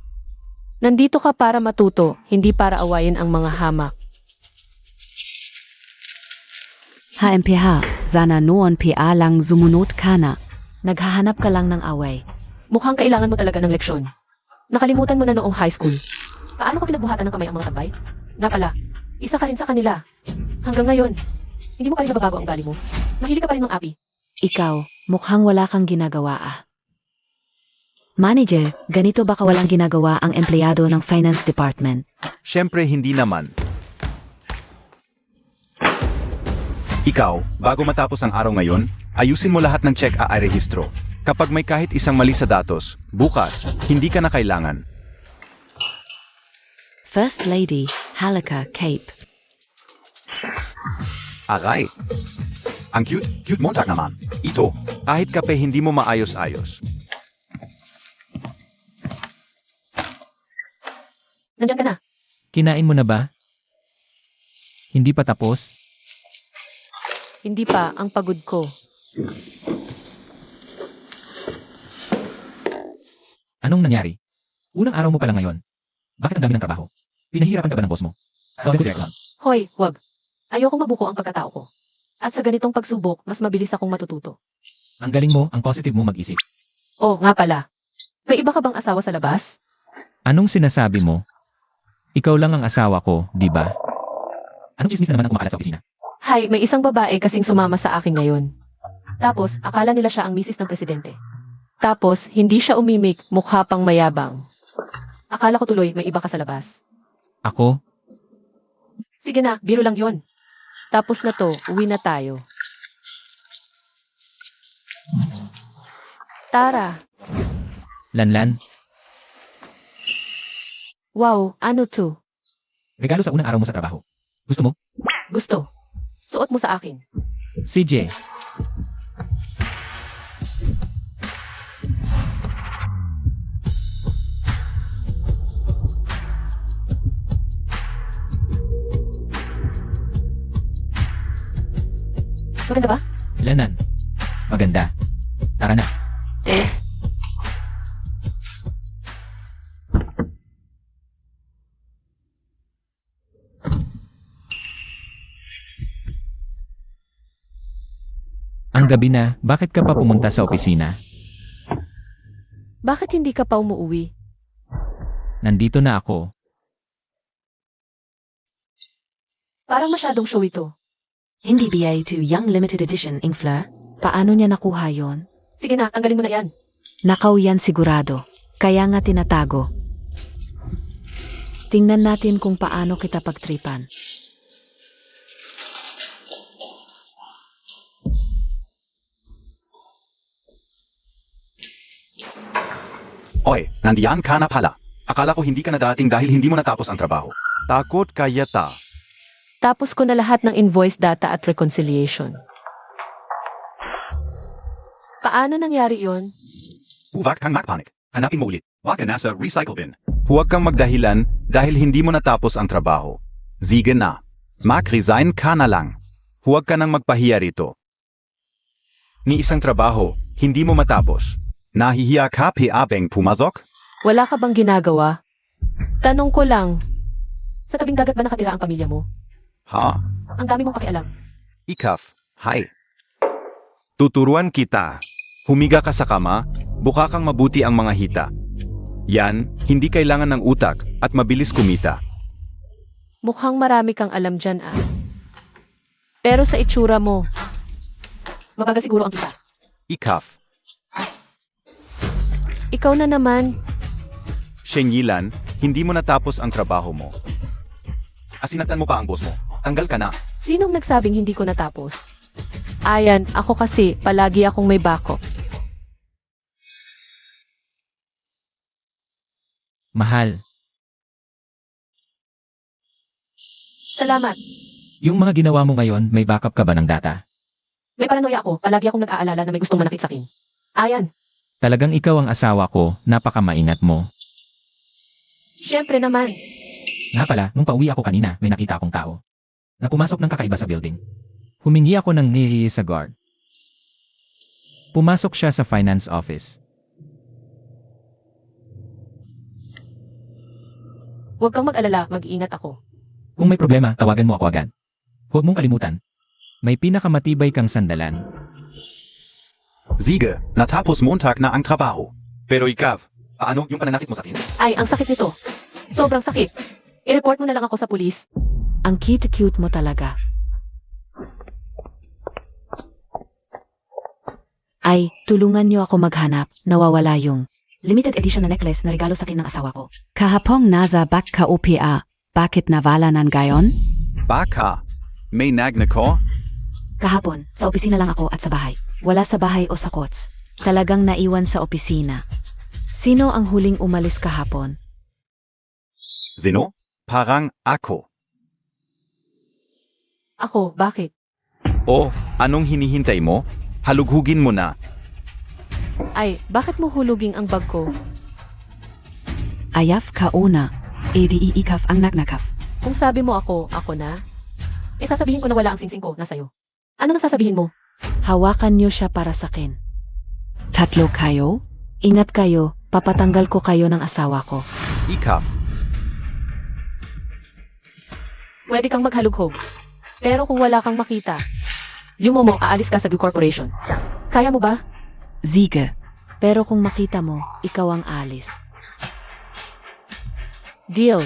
[SPEAKER 3] Nandito ka para matuto, hindi para awayin ang mga hamak.
[SPEAKER 5] HMPH, sana noon PA lang sumunod ka na.
[SPEAKER 1] Naghahanap ka lang ng away.
[SPEAKER 3] Mukhang kailangan mo talaga ng leksyon. Nakalimutan mo na noong high school. Paano ko pinagbuhatan ng kamay ang mga tambay? Nga pala, isa ka rin sa kanila. Hanggang ngayon, hindi mo pa rin nababago ang ugali mo. Mahilig ka pa rin mang api.
[SPEAKER 1] Ikaw, mukhang wala kang ginagawa ah. Manager, ganito ba kawalang ginagawa ang empleyado ng Finance Department?
[SPEAKER 2] Siyempre hindi naman. Ikaw, bago matapos ang araw ngayon, ayusin mo lahat ng check ay rehistro. Kapag may kahit isang mali sa datos, bukas, hindi ka na kailangan.
[SPEAKER 5] First Lady, Halika Cape.
[SPEAKER 2] Aray. Ang cute Montag naman. Ito, kahit kape hindi mo maayos-ayos.
[SPEAKER 3] Nandyan ka na.
[SPEAKER 4] Kinain mo na ba? Hindi pa tapos?
[SPEAKER 3] Hindi pa ang pagod ko.
[SPEAKER 4] Anong nangyari? Unang araw mo pa lang ngayon. Bakit ang dami ng trabaho? Pinahirapan ka ba ng boss mo?
[SPEAKER 3] Hoy, wag. Ayokong mabuko ang pagkatao ko. At sa ganitong pagsubok, mas mabilis akong matututo.
[SPEAKER 4] Ang galing mo, ang positive mo mag-isip.
[SPEAKER 3] Oh, nga pala. May iba ka bang asawa sa labas?
[SPEAKER 4] Anong sinasabi mo? Ikaw lang ang asawa ko, di ba? Anong chismis na naman ang kumakalat sa opisina?
[SPEAKER 3] Hay, may isang babae kasing sumama sa akin ngayon. Tapos, akala nila siya ang misis ng presidente. Tapos, hindi siya umimik, mukha pang mayabang. Akala ko tuloy may iba ka sa labas.
[SPEAKER 4] Ako?
[SPEAKER 3] Sige na, biro lang yon. Tapos na to, uwi na tayo. Tara.
[SPEAKER 4] Lanlan,
[SPEAKER 3] Wow, ano to?
[SPEAKER 4] regalo sa unang araw mo sa trabaho. Gusto mo?
[SPEAKER 3] Gusto. Suot mo sa akin.
[SPEAKER 4] CJ,
[SPEAKER 3] Maganda ba?
[SPEAKER 4] Lanan. Maganda. Tara na. Ang gabi na, bakit ka pa pumunta sa opisina?
[SPEAKER 3] Bakit hindi ka pa umuwi?
[SPEAKER 4] Nandito na ako.
[SPEAKER 3] Parang masyadong show ito.
[SPEAKER 1] Hindi ba ito yung limited edition, Ing Fleur? Paano niya nakuha yon?
[SPEAKER 3] Sige na, tanggalin mo na yan.
[SPEAKER 1] Nakaw yan sigurado. Kaya nga tinatago. Tingnan natin kung paano kita pagtripan.
[SPEAKER 2] Oy, nandiyan ka na pala. Akala ko hindi ka na dating dahil hindi mo natapos ang trabaho. Takot ka yata.
[SPEAKER 3] Tapos ko na lahat ng invoice data at reconciliation. Paano nangyari yon?
[SPEAKER 2] Huwag kang magpanik. Hanapin mo ulit. Baka nasa recycle bin. Huwag kang magdahilan dahil hindi mo natapos ang trabaho. Sige na. Mag-resign ka na lang. Huwag ka nang magpahiya rito. Ni isang trabaho, hindi mo matapos. Nahihiya ka piabeng pumasok?
[SPEAKER 3] Wala ka bang ginagawa? Tanong ko lang. Sa tabing dagat ba nakatira ang pamilya mo?
[SPEAKER 2] Ha?
[SPEAKER 3] Ang dami mong pakialam.
[SPEAKER 2] Ikaf, hi. Tuturuan kita. Humiga ka sa kama, buka kang mabuti ang mga hita. Yan, hindi kailangan ng utak at mabilis kumita.
[SPEAKER 3] Mukhang marami kang alam dyan ah. Pero sa itsura mo, mabaga siguro ang kita.
[SPEAKER 2] Ikaf,
[SPEAKER 3] Ikaw na naman.
[SPEAKER 2] Shenyilan, hindi mo natapos ang trabaho mo. Asinatan mo pa ang boss mo. Tanggal ka na.
[SPEAKER 3] Sinong nagsabing hindi ko natapos? Ayan, ako kasi, palagi akong may backup.
[SPEAKER 4] Mahal,
[SPEAKER 3] Salamat.
[SPEAKER 4] yung mga ginawa mo ngayon, may backup ka ba ng data?
[SPEAKER 3] May paranoia ako, palagi akong nag-aalala na may gustong manakit sa akin. Ayan,
[SPEAKER 4] Talagang ikaw ang asawa ko, napakamainat mo.
[SPEAKER 3] syempre naman.
[SPEAKER 4] Nga pala, nung pauwi ako kanina, may nakita akong tao na pumasok ng kakaiba sa building. Humingi ako ng nihi sa guard. Pumasok siya sa finance office.
[SPEAKER 3] Huwag kang mag-alala, mag-iingat ako.
[SPEAKER 4] Kung may problema, tawagan mo ako agad. Huwag mong kalimutan. May pinakamatibay kang sandalan.
[SPEAKER 2] Sige, natapos Montag na ang trabaho. Pero ikaw, paano yung pananakit mo sa akin?
[SPEAKER 3] Ay, ang sakit nito. Sobrang sakit. I-report mo na lang ako sa pulis.
[SPEAKER 1] Ang cute-cute mo talaga. Ay, tulungan niyo ako maghanap. Nawawala yung limited edition na necklace na regalo sa akin ng asawa ko.
[SPEAKER 5] Kahapong nasa back ka OPA. Bakit nawala ng gayon?
[SPEAKER 2] Baka, may nagna ko?
[SPEAKER 1] Kahapon, sa opisina lang ako at sa bahay. Wala sa bahay o sa kots. Talagang naiwan sa opisina. Sino ang huling umalis kahapon?
[SPEAKER 2] Zino? Parang ako.
[SPEAKER 3] Ako, bakit?
[SPEAKER 2] O, anong hinihintay mo? Halughugin mo na.
[SPEAKER 3] Ay, bakit mo huluging ang bag ko?
[SPEAKER 5] Ayaf ka una. Edi iikaf ang nagnakaf.
[SPEAKER 3] Kung sabi mo ako na? Eh sasabihin ko na wala ang singsing ko, nasa'yo. Ano na sasabihin mo?
[SPEAKER 1] Hawakan niyo siya para sa akin.
[SPEAKER 5] Tatlo kayo?
[SPEAKER 1] Ingat kayo, papatanggal ko kayo ng asawa ko.
[SPEAKER 2] Ikaf,
[SPEAKER 3] Pwede kang maghalughog. Pero kung wala kang makita, yung mo aalis ka sa Gu Corporation. Kaya mo ba?
[SPEAKER 5] Siege.
[SPEAKER 1] Pero kung makita mo, ikaw ang alis.
[SPEAKER 3] Deal.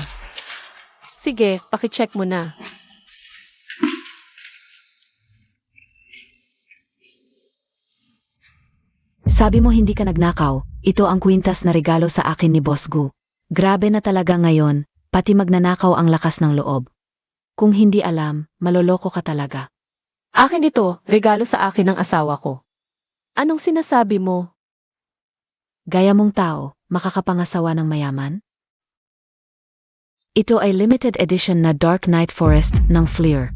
[SPEAKER 3] Sige, pakicheck mo na.
[SPEAKER 1] Sabi mo hindi ka nagnakaw, ito ang kwintas na regalo sa akin ni Boss Gu. Grabe na talaga ngayon, pati magnanakaw ang lakas ng loob. Kung hindi alam, maloloko ka talaga.
[SPEAKER 3] Akin ito, regalo sa akin ng asawa ko. Anong sinasabi mo?
[SPEAKER 1] Gaya mong tao, makakapangasawa ng mayaman? Ito ay limited edition na Dark Knight Forest ng Fleer.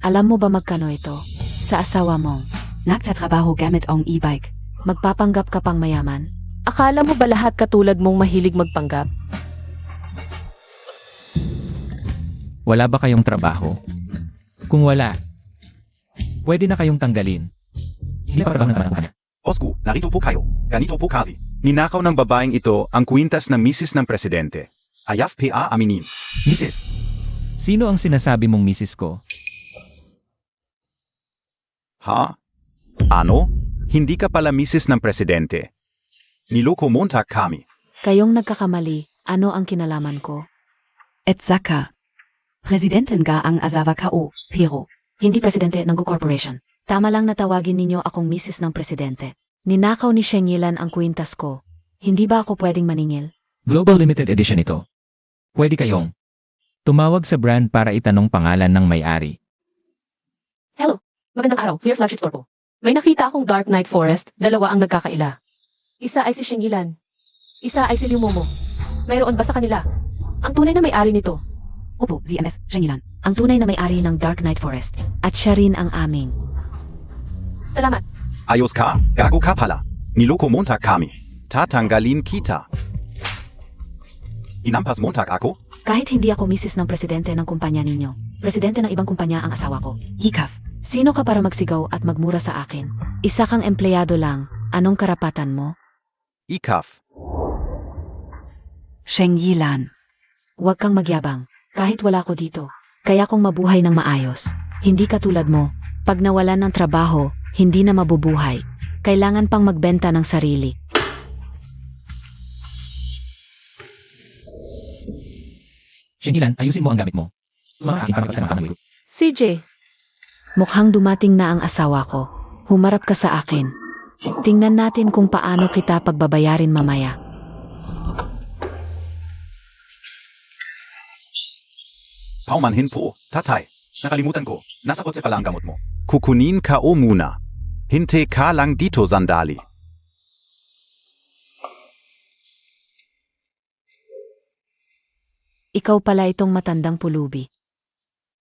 [SPEAKER 1] Alam mo ba magkano ito? Sa asawa mo,
[SPEAKER 5] Nagtatrabaho gamit ang e-bike.
[SPEAKER 1] magpapanggap ka pang mayaman?
[SPEAKER 3] Akala mo ba lahat katulad mong mahilig magpanggap?
[SPEAKER 4] Wala ba kayong trabaho? Kung wala, pwede na kayong tanggalin. Hindi pa trabaho ng kanya.
[SPEAKER 2] Osku, narito po kayo. Ganito po kasi. Ninakaw ng babaeng ito ang kwintas ng misis ng presidente. Ayaf pa aminin.
[SPEAKER 4] Mrs. Sino ang sinasabi mong misis ko?
[SPEAKER 2] Ha? Ano? Hindi ka pala misis ng presidente. Niloko monta kami.
[SPEAKER 1] Kayong nagkakamali, ano ang kinalaman ko?
[SPEAKER 5] Et Saka. Präsidentin ga ang asawa ko, pero.
[SPEAKER 1] Hindi presidente ng Go Corporation. Tama lang na tawagin ninyo akong misis ng presidente. Ninakaw ni Shengilan ang kwintas ko. Hindi ba ako pwedeng maningil?
[SPEAKER 4] Global Limited Edition ito. Pwede kayong tumawag sa brand para itanong pangalan ng may-ari.
[SPEAKER 3] Hello, magandang araw, Clear Flagship Store po. May nakita akong Dark Knight Forest, dalawa ang nagkakaila. Isa ay si Shengilan. Isa ay si Liu Momo. Mayroon ba sa kanila? Ang tunay na may-ari nito.
[SPEAKER 5] Opo, ZMS, Shengilan.
[SPEAKER 1] Ang tunay na may-ari ng Dark Knight Forest. At siya rin ang amin.
[SPEAKER 3] Salamat.
[SPEAKER 2] Ayos ka, gago ka pala. Niloko monta kami. Tatanggalin kita. Inampas montag ako?
[SPEAKER 1] Kahit hindi ako misis ng presidente ng kumpanya ninyo, presidente ng ibang kumpanya ang asawa ko.
[SPEAKER 5] Hikaf.
[SPEAKER 1] Sino ka para magsigaw at magmura sa akin? Isa kang empleyado lang. Anong karapatan mo?
[SPEAKER 2] Ikaf.
[SPEAKER 5] Shengilan.
[SPEAKER 1] Huwag kang magyabang. Kahit wala ko dito. Kaya kong mabuhay ng maayos. Hindi katulad mo. Pag nawalan ng trabaho, hindi na mabubuhay. Kailangan pang magbenta ng sarili.
[SPEAKER 4] Shengilan, ayusin mo ang gamit mo. Sumama sa akin para makita sa mga
[SPEAKER 3] CJ,
[SPEAKER 1] Mukhang dumating na ang asawa ko. Humarap ka sa akin. Tingnan natin kung paano kita pagbabayarin mamaya.
[SPEAKER 2] Paumanhin po, tatay. Nakalimutan ko. Nasa kotse pala ang gamot mo. Kukunin ka o muna. Hinte ka lang dito, sandali.
[SPEAKER 1] Ikaw pala itong matandang pulubi.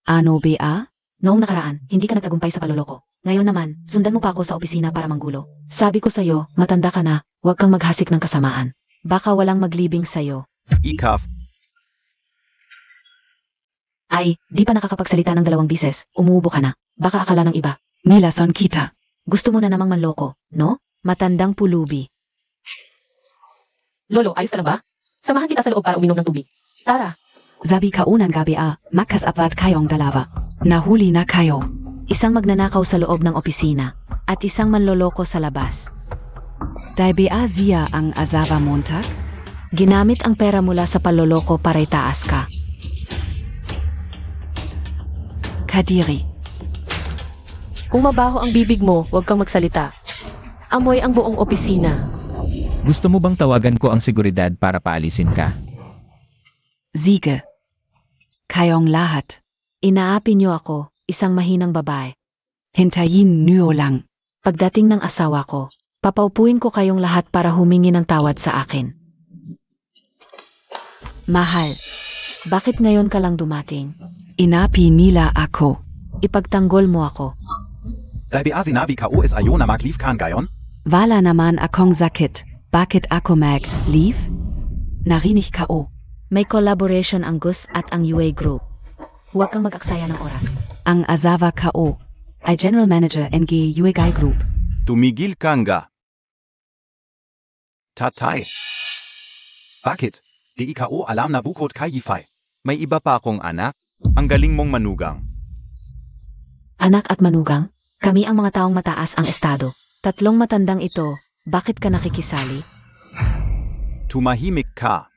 [SPEAKER 5] Ano ba?
[SPEAKER 1] Noong nakaraan, hindi ka nagtagumpay sa paloloko. Ngayon naman, sundan mo pa ako sa opisina para manggulo. Sabi ko sa'yo, matanda ka na, huwag kang maghasik ng kasamaan. Baka walang maglibing sa'yo.
[SPEAKER 2] Ikaf.
[SPEAKER 1] Ay, di pa nakakapagsalita ng 2 bises, umuubo ka na. Baka akala ng iba.
[SPEAKER 5] Nilason kita.
[SPEAKER 1] Gusto mo na namang manloko, no? Matandang pulubi.
[SPEAKER 3] Lolo, ayos ka lang ba? Samahan kita sa loob para uminom ng tubig. Tara.
[SPEAKER 5] Sabi kaunan gabi makas apat kayong dalawa. Nahuli na kayo.
[SPEAKER 1] Isang magnanakaw sa loob ng opisina, at isang manloloko sa labas.
[SPEAKER 5] Dai siya ang asawa montag?
[SPEAKER 1] Ginamit ang pera mula sa paloloko para itaas ka.
[SPEAKER 5] Kadiri.
[SPEAKER 3] Kung mabaho ang bibig mo, huwag kang magsalita. Amoy ang buong opisina.
[SPEAKER 4] Gusto mo bang tawagan ko ang seguridad para paalisin ka?
[SPEAKER 5] Siege. Kayong lahat.
[SPEAKER 1] Inaapi niyo ako, isang mahinang babae.
[SPEAKER 5] Hintayin niyo lang.
[SPEAKER 1] Pagdating ng asawa ko, papaupuin ko kayong lahat para humingi ng tawad sa akin. Mahal, bakit ngayon ka lang dumating?
[SPEAKER 5] Inapi nila ako.
[SPEAKER 1] Ipagtanggol mo ako.
[SPEAKER 2] Dahil sinabi ka o is ayo na maglief kan gayon?
[SPEAKER 5] Wala naman akong sakit. Bakit ako mag-leave? Narinig ka o.
[SPEAKER 1] May collaboration ang GUS at ang UA Group. Huwag kang mag-aksaya ng oras.
[SPEAKER 5] Ang asawa ka o. Ay General Manager NG UEGI Group.
[SPEAKER 2] Tumigil ka nga. Tatay. Bakit? Di ikaw alam na bukod kay Yifai. May iba pa akong anak. Ang galing mong manugang.
[SPEAKER 1] Anak at manugang, kami ang mga taong mataas ang estado. 3 matandang ito, bakit ka nakikisali?
[SPEAKER 2] Tumahimik ka.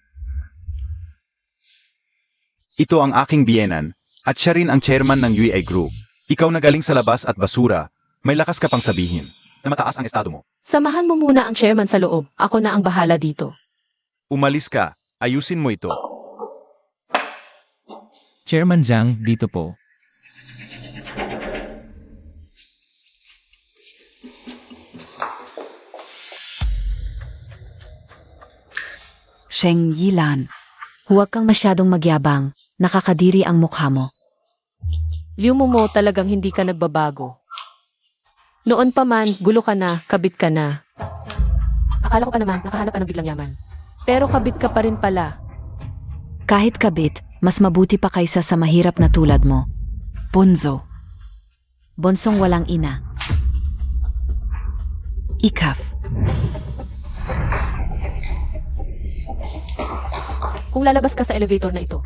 [SPEAKER 2] Ito ang aking biyenan, at siya rin ang chairman ng UA Group. Ikaw na galing sa labas at basura, may lakas ka pang sabihin na mataas ang estado mo.
[SPEAKER 3] Samahan mo muna ang chairman sa loob. Ako na ang bahala dito.
[SPEAKER 2] Umalis ka, ayusin mo ito.
[SPEAKER 4] Chairman Zhang, dito po.
[SPEAKER 5] Sheng Yilan.
[SPEAKER 1] Huwag kang masyadong magyabang, nakakadiri ang mukha mo.
[SPEAKER 3] Liu mo talagang hindi ka nagbabago. Noon pa man, gulo ka na, kabit ka na. Akala ko pa naman, nakahanap ka ng biglang yaman. Pero kabit ka pa rin pala.
[SPEAKER 1] Kahit kabit, mas mabuti pa kaysa sa mahirap na tulad mo.
[SPEAKER 5] Bunso.
[SPEAKER 1] Bonsong walang ina.
[SPEAKER 5] Ikaf.
[SPEAKER 3] Kung lalabas ka sa elevator na ito,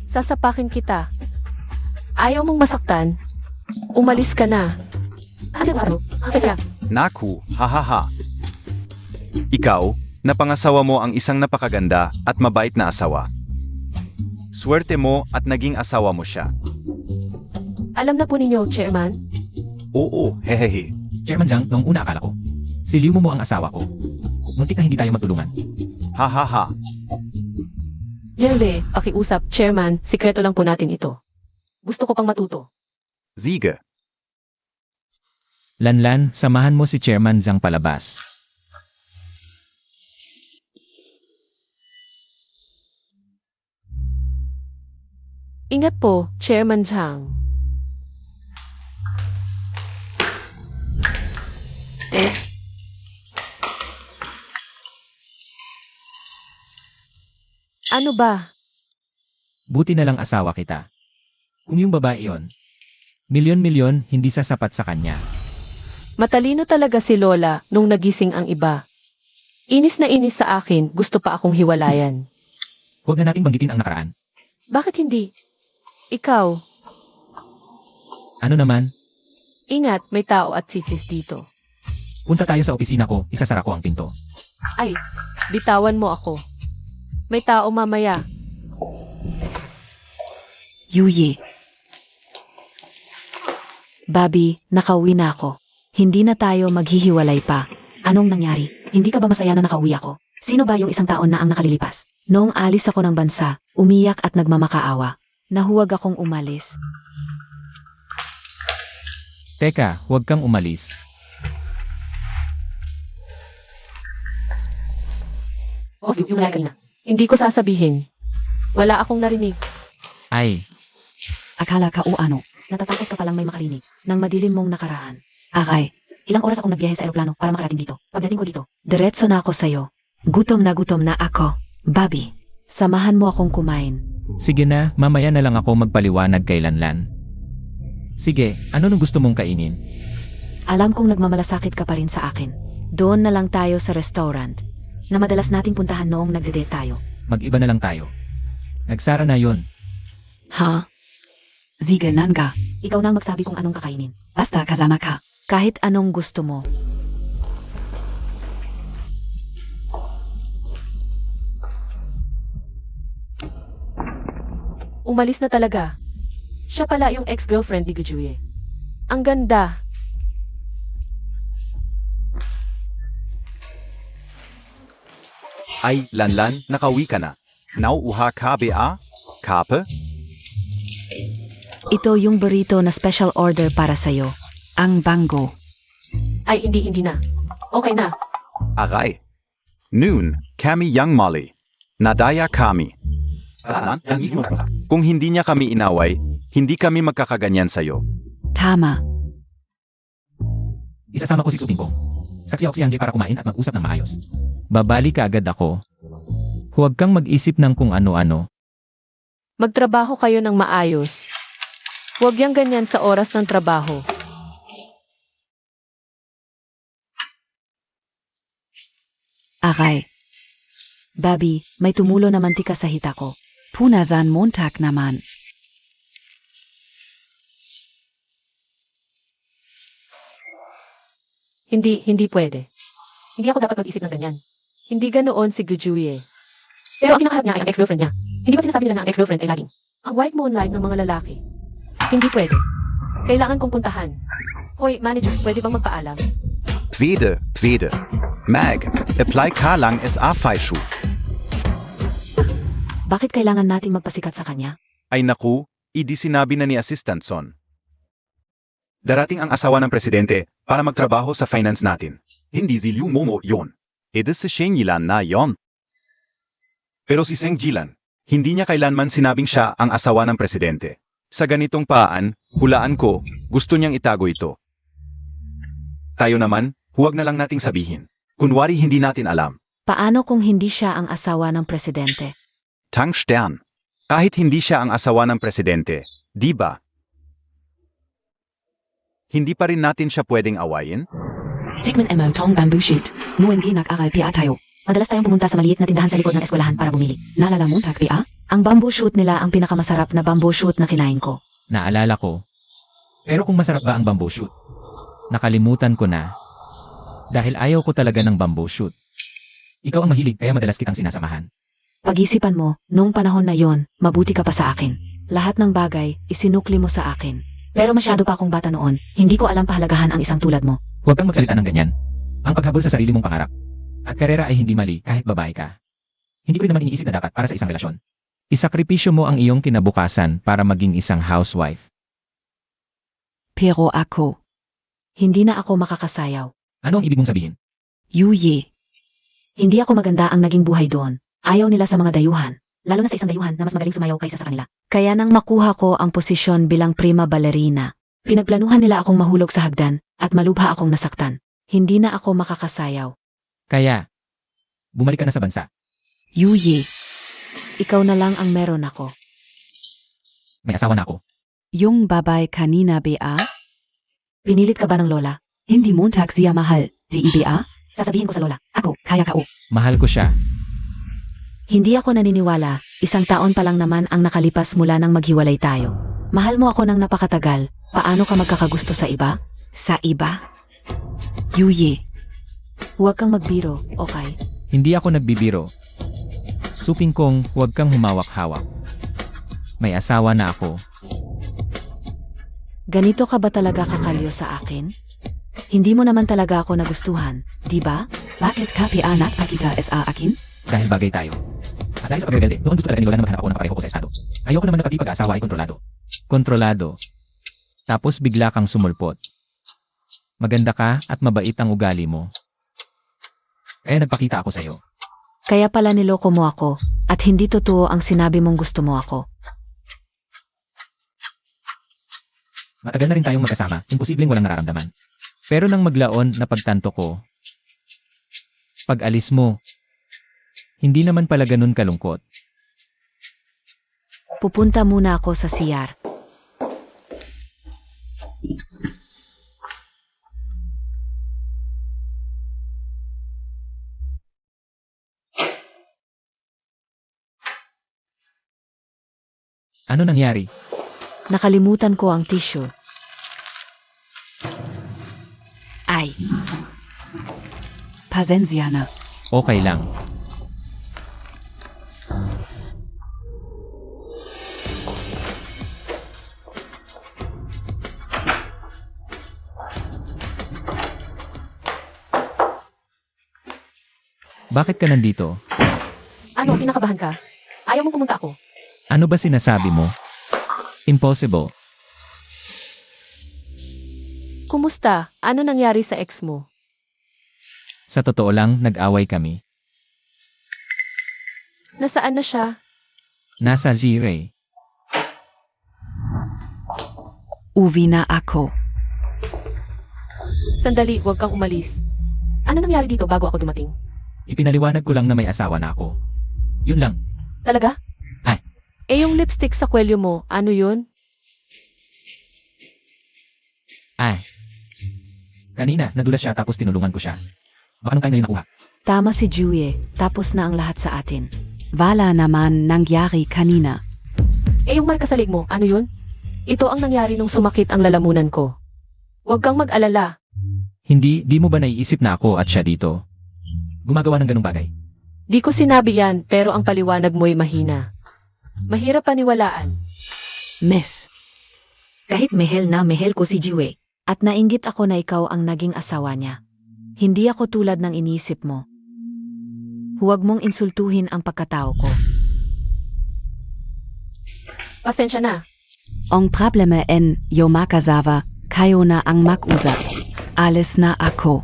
[SPEAKER 3] sasapakin kita. Ayaw mong masaktan, umalis ka na. Ano sa Sasya,
[SPEAKER 2] Naku, hahaha. Ikaw, napangasawa mo ang isang napakaganda at mabait na asawa. Swerte mo at naging asawa mo siya.
[SPEAKER 3] alam na po ninyo, Chairman.
[SPEAKER 2] Oo, hehehe.
[SPEAKER 4] Chairman Zhang, noong una akala ko. Si Liu mo ang asawa ko. Muntik na hindi tayo magtulungan.
[SPEAKER 2] Hahaha.
[SPEAKER 3] Lele, pakiusap, Chairman, sikreto lang po natin ito. Gusto ko pang matuto.
[SPEAKER 2] Sige.
[SPEAKER 4] Lanlan, samahan mo si Chairman Zhang palabas.
[SPEAKER 3] Ingat po, Chairman Zhang. Ano ba?
[SPEAKER 4] Buti na lang asawa kita. Kung yung babae yon, milyon-milyon hindi sasapat sa kanya.
[SPEAKER 3] Matalino talaga si Lola nung nagising ang iba. Inis na inis sa akin, gusto pa akong hiwalayan.
[SPEAKER 4] Huwag na nating banggitin ang nakaraan.
[SPEAKER 3] Bakit hindi? Ikaw,
[SPEAKER 4] Ano naman,
[SPEAKER 3] ingat, may tao at sifis dito.
[SPEAKER 4] punta tayo sa opisina ko, isasara ko ang pinto.
[SPEAKER 3] Ay, bitawan mo ako. May tao mamaya.
[SPEAKER 5] Yuye.
[SPEAKER 1] Bobby, nakauwi na ako. Hindi na tayo maghihiwalay pa. Anong nangyari? Hindi ka ba masaya na nakauwi ako? Sino ba yung isang taon na ang nakalilipas? Noong alis ako ng bansa, umiyak at nagmamakaawa. Nahuwag akong umalis.
[SPEAKER 4] Teka, huwag kang umalis.
[SPEAKER 3] O, yung na. Hindi ko sasabihin. Wala akong narinig.
[SPEAKER 4] Ay,
[SPEAKER 5] Akala ka o ano?
[SPEAKER 1] Natatakot ka palang may makarinig ng madilim mong nakaraan.
[SPEAKER 5] Aray.
[SPEAKER 1] Ilang oras akong nagbiyahe sa eroplano para makarating dito. Pagdating ko dito, diretso na ako sa'yo. Gutom na ako.
[SPEAKER 5] Bobby.
[SPEAKER 1] Samahan mo akong kumain.
[SPEAKER 4] sige na, mamaya na lang ako magpaliwanag kay Lanlan. Sige, ano nung gusto mong kainin?
[SPEAKER 1] Alam kong nagmamalasakit ka pa rin sa akin. Doon na lang tayo sa restaurant na madalas nating puntahan noong nagde-date tayo.
[SPEAKER 4] Mag-iba na lang tayo. Nagsara na yon.
[SPEAKER 5] Ha? Sige nanga.
[SPEAKER 1] Ikaw na ang magsabi kung anong kakainin.
[SPEAKER 5] Basta kasama ka.
[SPEAKER 1] Kahit anong gusto mo.
[SPEAKER 3] Umalis na talaga. Siya pala yung ex-girlfriend ni Gujuye. Ang ganda.
[SPEAKER 2] Ay, Lanlan, nakauwi ka na. Nauuha ka ba? Kape?
[SPEAKER 1] Ito yung burrito na special order para sa'yo.
[SPEAKER 5] Ang bango.
[SPEAKER 3] Ay, hindi na. Okay na.
[SPEAKER 2] Aray. Noon, kami yang mali. Nadaya kami. Kung hindi niya kami inaway, hindi kami magkakaganyan sa'yo.
[SPEAKER 5] Tama.
[SPEAKER 4] Isasama ko si Suping ko. Saksi ako si Angge para kumain at mag-usap ng maayos. Babali ka agad ako. Huwag kang mag-isip ng kung ano-ano.
[SPEAKER 3] Magtrabaho kayo ng maayos. Huwag yang ganyan sa oras ng trabaho.
[SPEAKER 5] Aray.
[SPEAKER 1] Bobby, may tumulo na mantika sa hita ko.
[SPEAKER 5] Punasan Montag naman.
[SPEAKER 3] Hindi pwede. Hindi ako dapat mag-isip ng ganyan. Hindi ganoon si Gujuye. Pero ang kinakaharap niya ay ang ex-girlfriend niya. Hindi ba sinasabi nila na ang ex-girlfriend ay laging ang white moonlight ng mga lalaki? Hindi pwede. Kailangan kong puntahan. Hoy, manager, pwede bang magpaalam?
[SPEAKER 2] Pwede. Mag, apply ka lang SA Faishu.
[SPEAKER 1] Bakit kailangan nating magpasikat sa kanya?
[SPEAKER 2] Ay naku, Idi sinabi na ni Assistant Son. Darating ang asawa ng presidente para magtrabaho sa finance natin. Hindi si Liu Momo yon. Edi si Sheng Yilan na yon. Pero si Seng Jilan, hindi niya kailanman sinabing siya ang asawa ng presidente. Sa ganitong paan, hulaan ko, gusto niyang itago ito. Tayo naman, huwag na lang nating sabihin. Kunwari hindi natin alam.
[SPEAKER 1] Paano kung hindi siya ang asawa ng presidente?
[SPEAKER 2] Tang Stern. Kahit hindi siya ang asawa ng presidente, di ba? Hindi pa rin natin siya pwedeng awayin?
[SPEAKER 5] Sigmund Emmo Tong Bamboo Shoot. Muengi nag-aral PA tayo.
[SPEAKER 1] Madalas tayong pumunta sa maliit na tindahan sa likod ng eskwelahan para bumili.
[SPEAKER 5] Nalala Montag PA?
[SPEAKER 1] Ang bamboo shoot nila ang pinakamasarap na bamboo shoot na kinain ko.
[SPEAKER 4] Naalala ko. Pero kung masarap ba ang bamboo shoot? Nakalimutan ko na. Dahil ayaw ko talaga ng bamboo shoot. Ikaw ang mahilig kaya madalas kitang sinasamahan.
[SPEAKER 1] Pag-isipan mo, noong panahon na yon, mabuti ka pa sa akin. Lahat ng bagay, isinukli mo sa akin. Pero masyado pa akong bata noon, hindi ko alam pahalagahan ang isang tulad mo.
[SPEAKER 4] Huwag kang magsalita ng ganyan. Ang paghabol sa sarili mong pangarap. At karera ay hindi mali kahit babae ka. Hindi ko rin naman iniisip na dapat para sa isang relasyon. Isakripisyo mo ang iyong kinabukasan para maging isang housewife.
[SPEAKER 5] Pero ako.
[SPEAKER 1] Hindi na ako makakasayaw.
[SPEAKER 4] Ano ang ibig mong sabihin?
[SPEAKER 5] Yuye.
[SPEAKER 1] Hindi ako maganda ang naging buhay doon. Ayaw nila sa mga dayuhan. Lalo na sa isang dayuhan na mas magaling sumayaw kaysa sa kanila. Kaya nang makuha ko ang posisyon bilang prima ballerina, pinagplanuhan nila akong mahulog sa hagdan at malubha akong nasaktan. Hindi na ako makakasayaw.
[SPEAKER 4] Kaya, bumalik ka na sa bansa.
[SPEAKER 5] Yuye.
[SPEAKER 1] Ikaw na lang ang meron ako.
[SPEAKER 4] May asawa na ako.
[SPEAKER 5] Yung babay kanina BA?
[SPEAKER 1] Pinilit ka ba ng lola?
[SPEAKER 5] Hindi Montag siya mahal. Di BA?
[SPEAKER 1] Sasabihin ko sa lola, ako,
[SPEAKER 5] Kaya ka o.
[SPEAKER 4] Mahal ko siya.
[SPEAKER 1] hindi ako naniniwala, 1 taon pa lang naman ang nakalipas mula nang maghiwalay tayo. Mahal mo ako ng napakatagal, paano ka magkakagusto sa iba?
[SPEAKER 5] Sa iba? Yuye.
[SPEAKER 1] Huwag kang magbiro, okay?
[SPEAKER 4] Hindi ako nagbibiro. Suping kong huwag kang humawak-hawak. May asawa na ako.
[SPEAKER 1] Ganito ka ba talaga kakalyo sa akin? Hindi mo naman talaga ako nagustuhan, di ba?
[SPEAKER 5] Bakit ka PA nakpakita sa akin?
[SPEAKER 4] Dahil bagay tayo. At dahil sa pagrebelde, noon gusto talaga ni Lola na maghanap ako ng kapareho ko sa estado. Ayoko naman na pati pag-aasawa ay kontrolado. Kontrolado. Tapos bigla kang sumulpot. Maganda ka at mabait ang ugali mo. Kaya nagpakita ako sa'yo.
[SPEAKER 1] Kaya pala niloko mo ako, at hindi totoo ang sinabi mong gusto mo ako.
[SPEAKER 4] Matagal na rin tayong magkasama, imposibleng walang nararamdaman. Pero nang maglaon na pagtanto ko, pag alis mo, hindi naman pala ganun kalungkot.
[SPEAKER 1] Pupunta muna ako sa CR.
[SPEAKER 4] Ano nangyari?
[SPEAKER 1] Nakalimutan ko ang tissue.
[SPEAKER 5] Ay. Pasensya na.
[SPEAKER 4] Okay lang. Bakit ka nandito?
[SPEAKER 3] Ano, kinakabahan ka? Ayaw mong pumunta ako.
[SPEAKER 4] Ano ba sinasabi mo? Impossible.
[SPEAKER 3] Kumusta? Ano nangyari sa ex mo?
[SPEAKER 4] Sa totoo lang, nag-away kami.
[SPEAKER 3] Nasaan na siya?
[SPEAKER 4] Nasa G-Ray.
[SPEAKER 5] Uwi na ako.
[SPEAKER 3] Sandali, huwag kang umalis. Ano nangyari dito bago ako dumating?
[SPEAKER 4] Ipinaliwanag ko lang na may asawa na ako. Yun lang.
[SPEAKER 3] Talaga?
[SPEAKER 4] Ay.
[SPEAKER 3] Eh yung lipstick sa kwelyo mo, ano yun?
[SPEAKER 4] Ay. Kanina, nadulas siya tapos tinulungan ko siya. Baka nung tayo na yung nakuha.
[SPEAKER 1] Tama si Juye, tapos na ang lahat sa atin.
[SPEAKER 5] Wala naman nangyari kanina.
[SPEAKER 3] Eh yung marka sa leg mo, ano yun? Ito ang nangyari nung sumakit ang lalamunan ko. Huwag kang mag-alala.
[SPEAKER 4] Hindi, di mo ba naiisip na ako at siya dito? Gumagawa ng ganung bagay.
[SPEAKER 3] Di ko sinabi yan, pero ang paliwanag mo'y mahina. Mahirap paniwalaan.
[SPEAKER 5] Miss.
[SPEAKER 1] Kahit mehel na mehel ko si Juye, at nainggit ako na ikaw ang naging asawa niya. Hindi ako tulad ng iniisip mo. Huwag mong insultuhin ang pagkatao ko.
[SPEAKER 3] Pasensya na.
[SPEAKER 5] Ang problema en yo makasava, kayo na ang mag-usap. Alis na ako.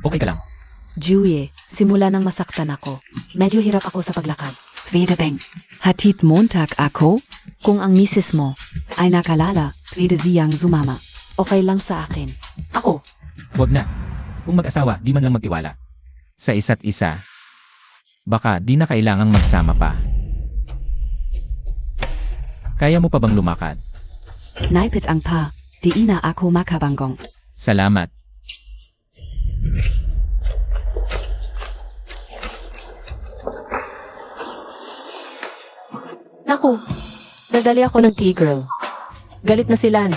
[SPEAKER 4] Okay ka lang.
[SPEAKER 1] Juye, simula nang masaktan ako. Medyo hirap ako sa paglakad.
[SPEAKER 5] Pwede bang hatid Montag ako?
[SPEAKER 1] Kung ang misis mo,
[SPEAKER 5] Ay nakalala, pwede siyang sumama.
[SPEAKER 1] okay lang sa akin. Ako,
[SPEAKER 4] Huwag na. Kung mag-asawa, di man lang magtiwala. Sa isa't isa. Baka di na kailangang magsama pa. Kaya mo pa bang lumakad?
[SPEAKER 5] Naipit ang pa, di ina ako makabanggong.
[SPEAKER 4] Salamat.
[SPEAKER 3] Naku, nadali ako ng T-girl. Galit na sila.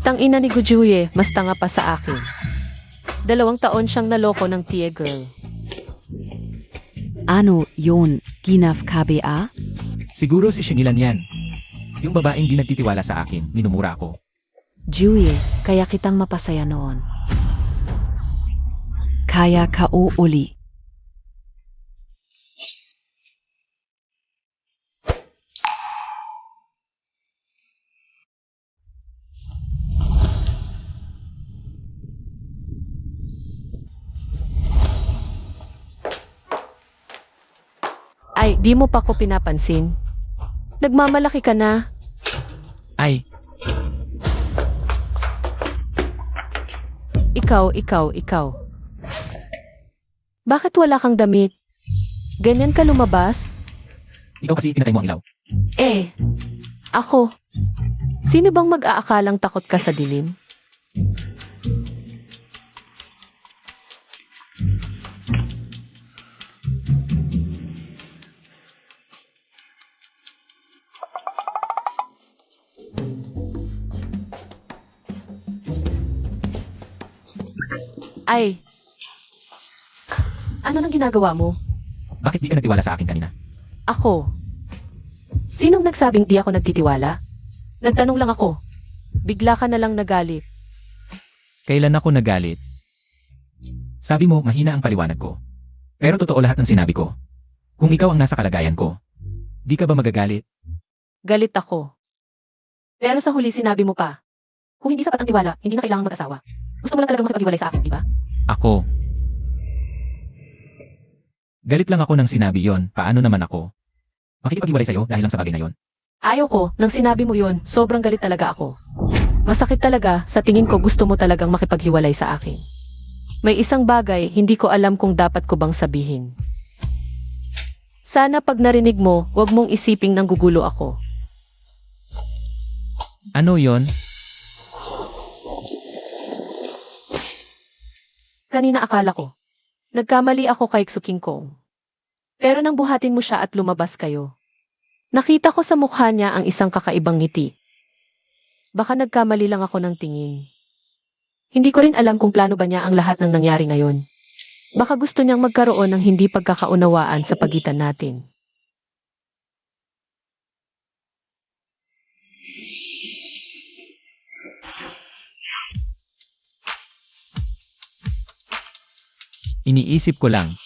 [SPEAKER 3] Tangina ni Gujuye, mas tanga pa sa akin. 2 taon siyang naloko ng T-girl.
[SPEAKER 5] Ano yon, ginaf KBA?
[SPEAKER 4] Siguro si Shinilan yan. Yung babaeng di nagtitiwala sa akin, minumura ako.
[SPEAKER 1] Juye, kaya kitang mapasaya noon.
[SPEAKER 5] Kaya kao uli.
[SPEAKER 3] Ay, di mo pa ko pinapansin. Nagmamalaki ka na.
[SPEAKER 4] Ay,
[SPEAKER 3] Ikaw. Bakit wala kang damit? Ganyan ka lumabas?
[SPEAKER 4] ikaw kasi pinatay mo ang ilaw.
[SPEAKER 3] Ako. Sino bang mag-aakalang takot ka sa dilim? Ay. Ano nang ginagawa mo?
[SPEAKER 4] Bakit di ka nagtiwala sa akin kanina?
[SPEAKER 3] Ako. Sinong nagsabing di ako nagtitiwala? Nagtanong lang ako. Bigla ka na lang nagalit.
[SPEAKER 4] Kailan ako nagalit? Sabi mo, mahina ang paliwanag ko. Pero totoo lahat ng sinabi ko. Kung ikaw ang nasa kalagayan ko, di ka ba magagalit?
[SPEAKER 3] Galit ako. Pero sa huli sinabi mo pa, kung hindi sapat ang tiwala, hindi na kailangang mag-asawa. Gusto mo lang talagang makipaghiwalay sa akin, di ba?
[SPEAKER 4] Ako. Galit lang ako nang sinabi yon. Paano naman ako? Makikipaghiwalay sa'yo dahil lang sa bagay na yon.
[SPEAKER 3] Ayaw ko, nang sinabi mo yun, sobrang galit talaga ako. Masakit talaga, sa tingin ko gusto mo talagang makipaghiwalay sa akin. May isang bagay, hindi ko alam kung dapat ko bang sabihin. Sana pag narinig mo, wag mong isiping nanggugulo ako.
[SPEAKER 4] Ano yon?
[SPEAKER 3] Kanina akala ko, nagkamali ako kay Xuking Kong. Pero nang buhatin mo siya at lumabas kayo, nakita ko sa mukha niya ang isang kakaibang ngiti. Baka nagkamali lang ako ng tingin. Hindi ko rin alam kung plano ba niya ang lahat ng nangyari ngayon. Baka gusto niyang magkaroon ng hindi pagkakaunawaan sa pagitan natin.
[SPEAKER 4] Iniisip ko lang.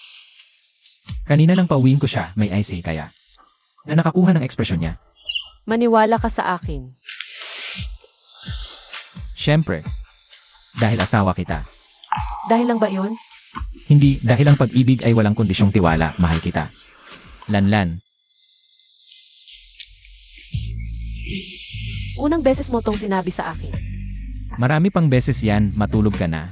[SPEAKER 4] Kanina lang pauwiin ko siya, may IC kaya. Na nakakuha ng ekspresyon niya.
[SPEAKER 3] Maniwala ka sa akin.
[SPEAKER 4] Siyempre. Dahil asawa kita.
[SPEAKER 3] Dahil lang ba yun?
[SPEAKER 4] Hindi, dahil ang pag-ibig ay walang kondisyong tiwala, mahal kita. Lanlan.
[SPEAKER 3] Unang beses mo tong sinabi sa akin.
[SPEAKER 4] Marami pang beses yan, matulog ka na.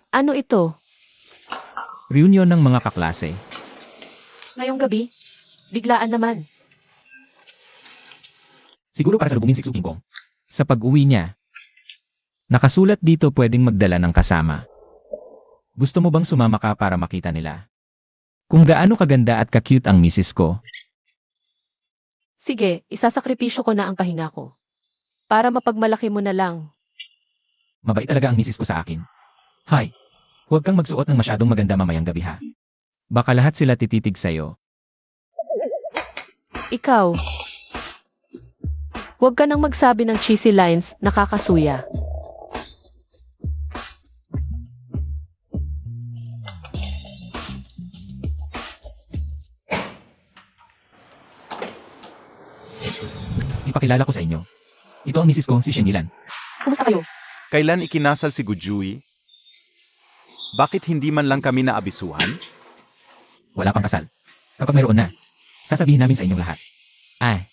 [SPEAKER 3] Ano ito?
[SPEAKER 4] Reunion ng mga kaklase.
[SPEAKER 3] Ngayong gabi? Biglaan naman.
[SPEAKER 4] Siguro para salubungin si Xuking Kong. Sa pag-uwi niya. Nakasulat dito pwedeng magdala ng kasama. Gusto mo bang sumama ka para makita nila? Kung gaano kaganda at ka-cute ang misis ko.
[SPEAKER 3] Sige, isasakripisyo ko na ang pahinga ko. Para mapagmalaki mo na lang.
[SPEAKER 4] Mabait talaga ang misis ko sa akin. Hay, huwag kang magsuot ng masyadong maganda mamayang gabi ha. Baka lahat sila tititig sa'yo.
[SPEAKER 3] Ikaw. Huwag ka nang magsabi ng cheesy lines, nakakasuya.
[SPEAKER 4] Ipapakilala ko sa inyo. Ito ang misis ko, si Shenilan.
[SPEAKER 3] Kumusta kayo?
[SPEAKER 2] Kailan ikinasal si Gujui? Bakit hindi man lang kami naabisuhan?
[SPEAKER 4] Wala pang kasal. Kapag mayroon na, sasabihin namin sa inyong lahat. Ay,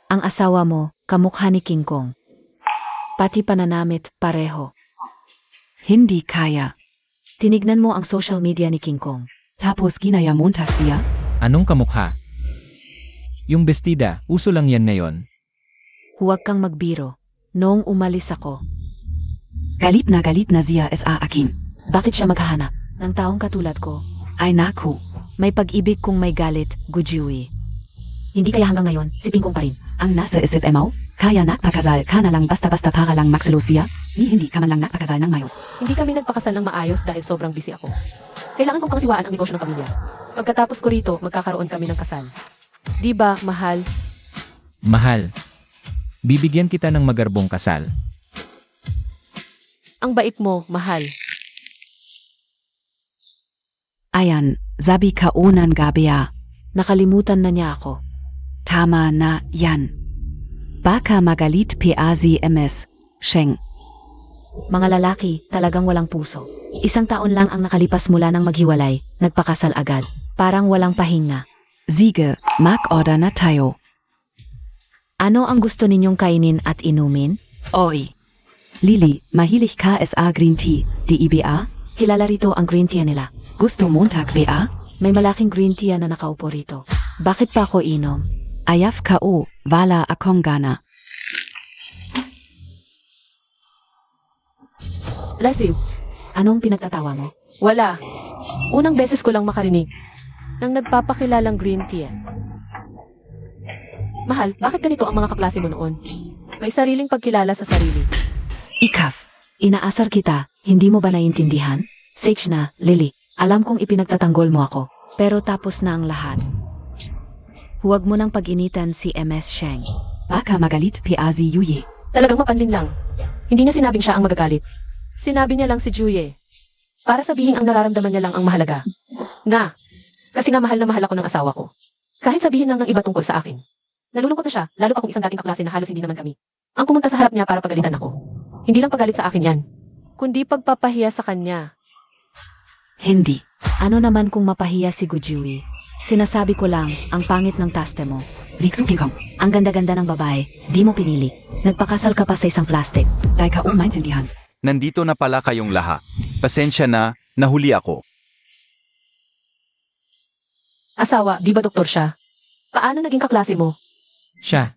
[SPEAKER 1] Ang asawa mo, kamukha ni King Kong. Pati pananamit, pareho.
[SPEAKER 5] Hindi kaya.
[SPEAKER 1] Tinignan mo ang social media ni King Kong.
[SPEAKER 5] Tapos ginaya Montag siya?
[SPEAKER 4] anong kamukha? Yung bestida, uso lang yan ngayon.
[SPEAKER 1] Huwag kang magbiro. Noong umalis ako,
[SPEAKER 5] Galit na siya sa akin.
[SPEAKER 1] bakit siya maghahanap ng taong katulad ko?
[SPEAKER 5] Ay naku.
[SPEAKER 1] May pag-ibig kung may galit, Gujui. Hindi kaya hanggang ngayon, si King Kong pa rin.
[SPEAKER 5] Ang nasa isip mo? Kaya nagpakasal ka na lang basta-basta para lang magsalo siya? Ni hindi ka man lang nagpakasal ng mayos.
[SPEAKER 3] Hindi kami nagpakasal ng maayos dahil sobrang busy ako. Kailangan kong pangsiwaan ang negosyo ng pamilya. Pagkatapos ko rito, magkakaroon kami ng kasal. Di ba, mahal?
[SPEAKER 4] Mahal. Bibigyan kita ng magarbong kasal.
[SPEAKER 3] Ang bait mo, mahal.
[SPEAKER 5] Ayan, sabi ka unan gabi
[SPEAKER 1] Nakalimutan na niya ako.
[SPEAKER 5] Tama na yan. Baka magalit pa si MS. Sheng.
[SPEAKER 1] Mga lalaki, talagang walang puso. Isang taon lang ang nakalipas mula nang maghiwalay, nagpakasal agad. Parang walang pahinga.
[SPEAKER 5] Sige, mag-order na tayo.
[SPEAKER 1] Ano ang gusto ninyong kainin at inumin?
[SPEAKER 5] Oi. Lily, mahilig ka sa green tea, di ba?
[SPEAKER 1] Kilala rito ang green tea nila.
[SPEAKER 5] Gusto Montag ba?
[SPEAKER 1] May malaking green tea na nakaupo rito. Bakit pa ako inom?
[SPEAKER 5] Ayaf ka wala akong gana.
[SPEAKER 3] Lasiw,
[SPEAKER 1] Anong pinagtatawa mo?
[SPEAKER 3] wala. Unang beses ko lang makarinig ng nagpapakilalang green tea. Mahal, bakit ganito ang mga kaklase mo noon? May sariling pagkilala sa sarili.
[SPEAKER 5] Ikaf.
[SPEAKER 1] Inaasar kita, hindi mo ba naiintindihan? Sage na, Lily. Alam kong ipinagtatanggol mo ako, pero tapos na ang lahat. Huwag mo nang pag-initan si MS Sheng.
[SPEAKER 5] Baka magalit pa si Yuye.
[SPEAKER 3] Talagang mapanlin lang. Hindi niya sinabing siya ang magagalit. Sinabi niya lang si Juye. Para sabihin ang nararamdaman niya lang ang mahalaga. Nga. Kasi nga mahal na mahal ako ng asawa ko. Kahit sabihin lang ng iba tungkol sa akin. Nalulungkot na siya, lalo pa kung isang dating kaklase na halos hindi naman kami. Ang pumunta sa harap niya para pagalitan ako. Hindi lang pagalit sa akin yan. Kundi pagpapahiya sa kanya.
[SPEAKER 5] Hindi.
[SPEAKER 1] Ano naman kung mapahiya si Gujui? Sinasabi ko lang, ang pangit ng taste mo.
[SPEAKER 5] Zigsukin ko.
[SPEAKER 1] Ang ganda-ganda ng babae, di mo pinili. Nagpakasal ka pa sa isang plastic.
[SPEAKER 5] Dahil ka maintindihan.
[SPEAKER 2] Nandito na pala kayong lahat. Pasensya na, nahuli ako.
[SPEAKER 3] Asawa, di ba doktor siya? Paano naging kaklase mo?
[SPEAKER 4] Siya.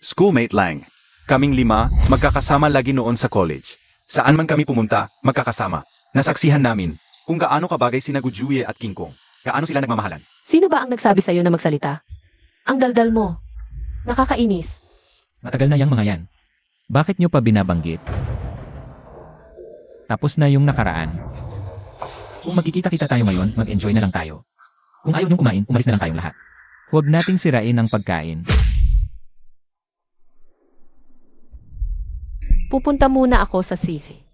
[SPEAKER 2] Schoolmate lang. Kaming 5, magkakasama lagi noon sa college. Saan man kami pumunta, magkakasama. Nasaksihan namin kung gaano kabagay sina Gujui at King Kong. Gaano sila nagmamahalan.
[SPEAKER 3] Sino ba ang nagsabi sa'yo na magsalita? Ang daldal mo. Nakakainis.
[SPEAKER 4] Matagal na yang mga yan. Bakit nyo pa binabanggit? Tapos na yung nakaraan. Kung magkikita-kita tayo ngayon, mag-enjoy na lang tayo. Kung ayaw nyo kumain, umalis na lang tayong lahat. Huwag nating sirain ang pagkain.
[SPEAKER 3] Pupunta muna ako sa CV.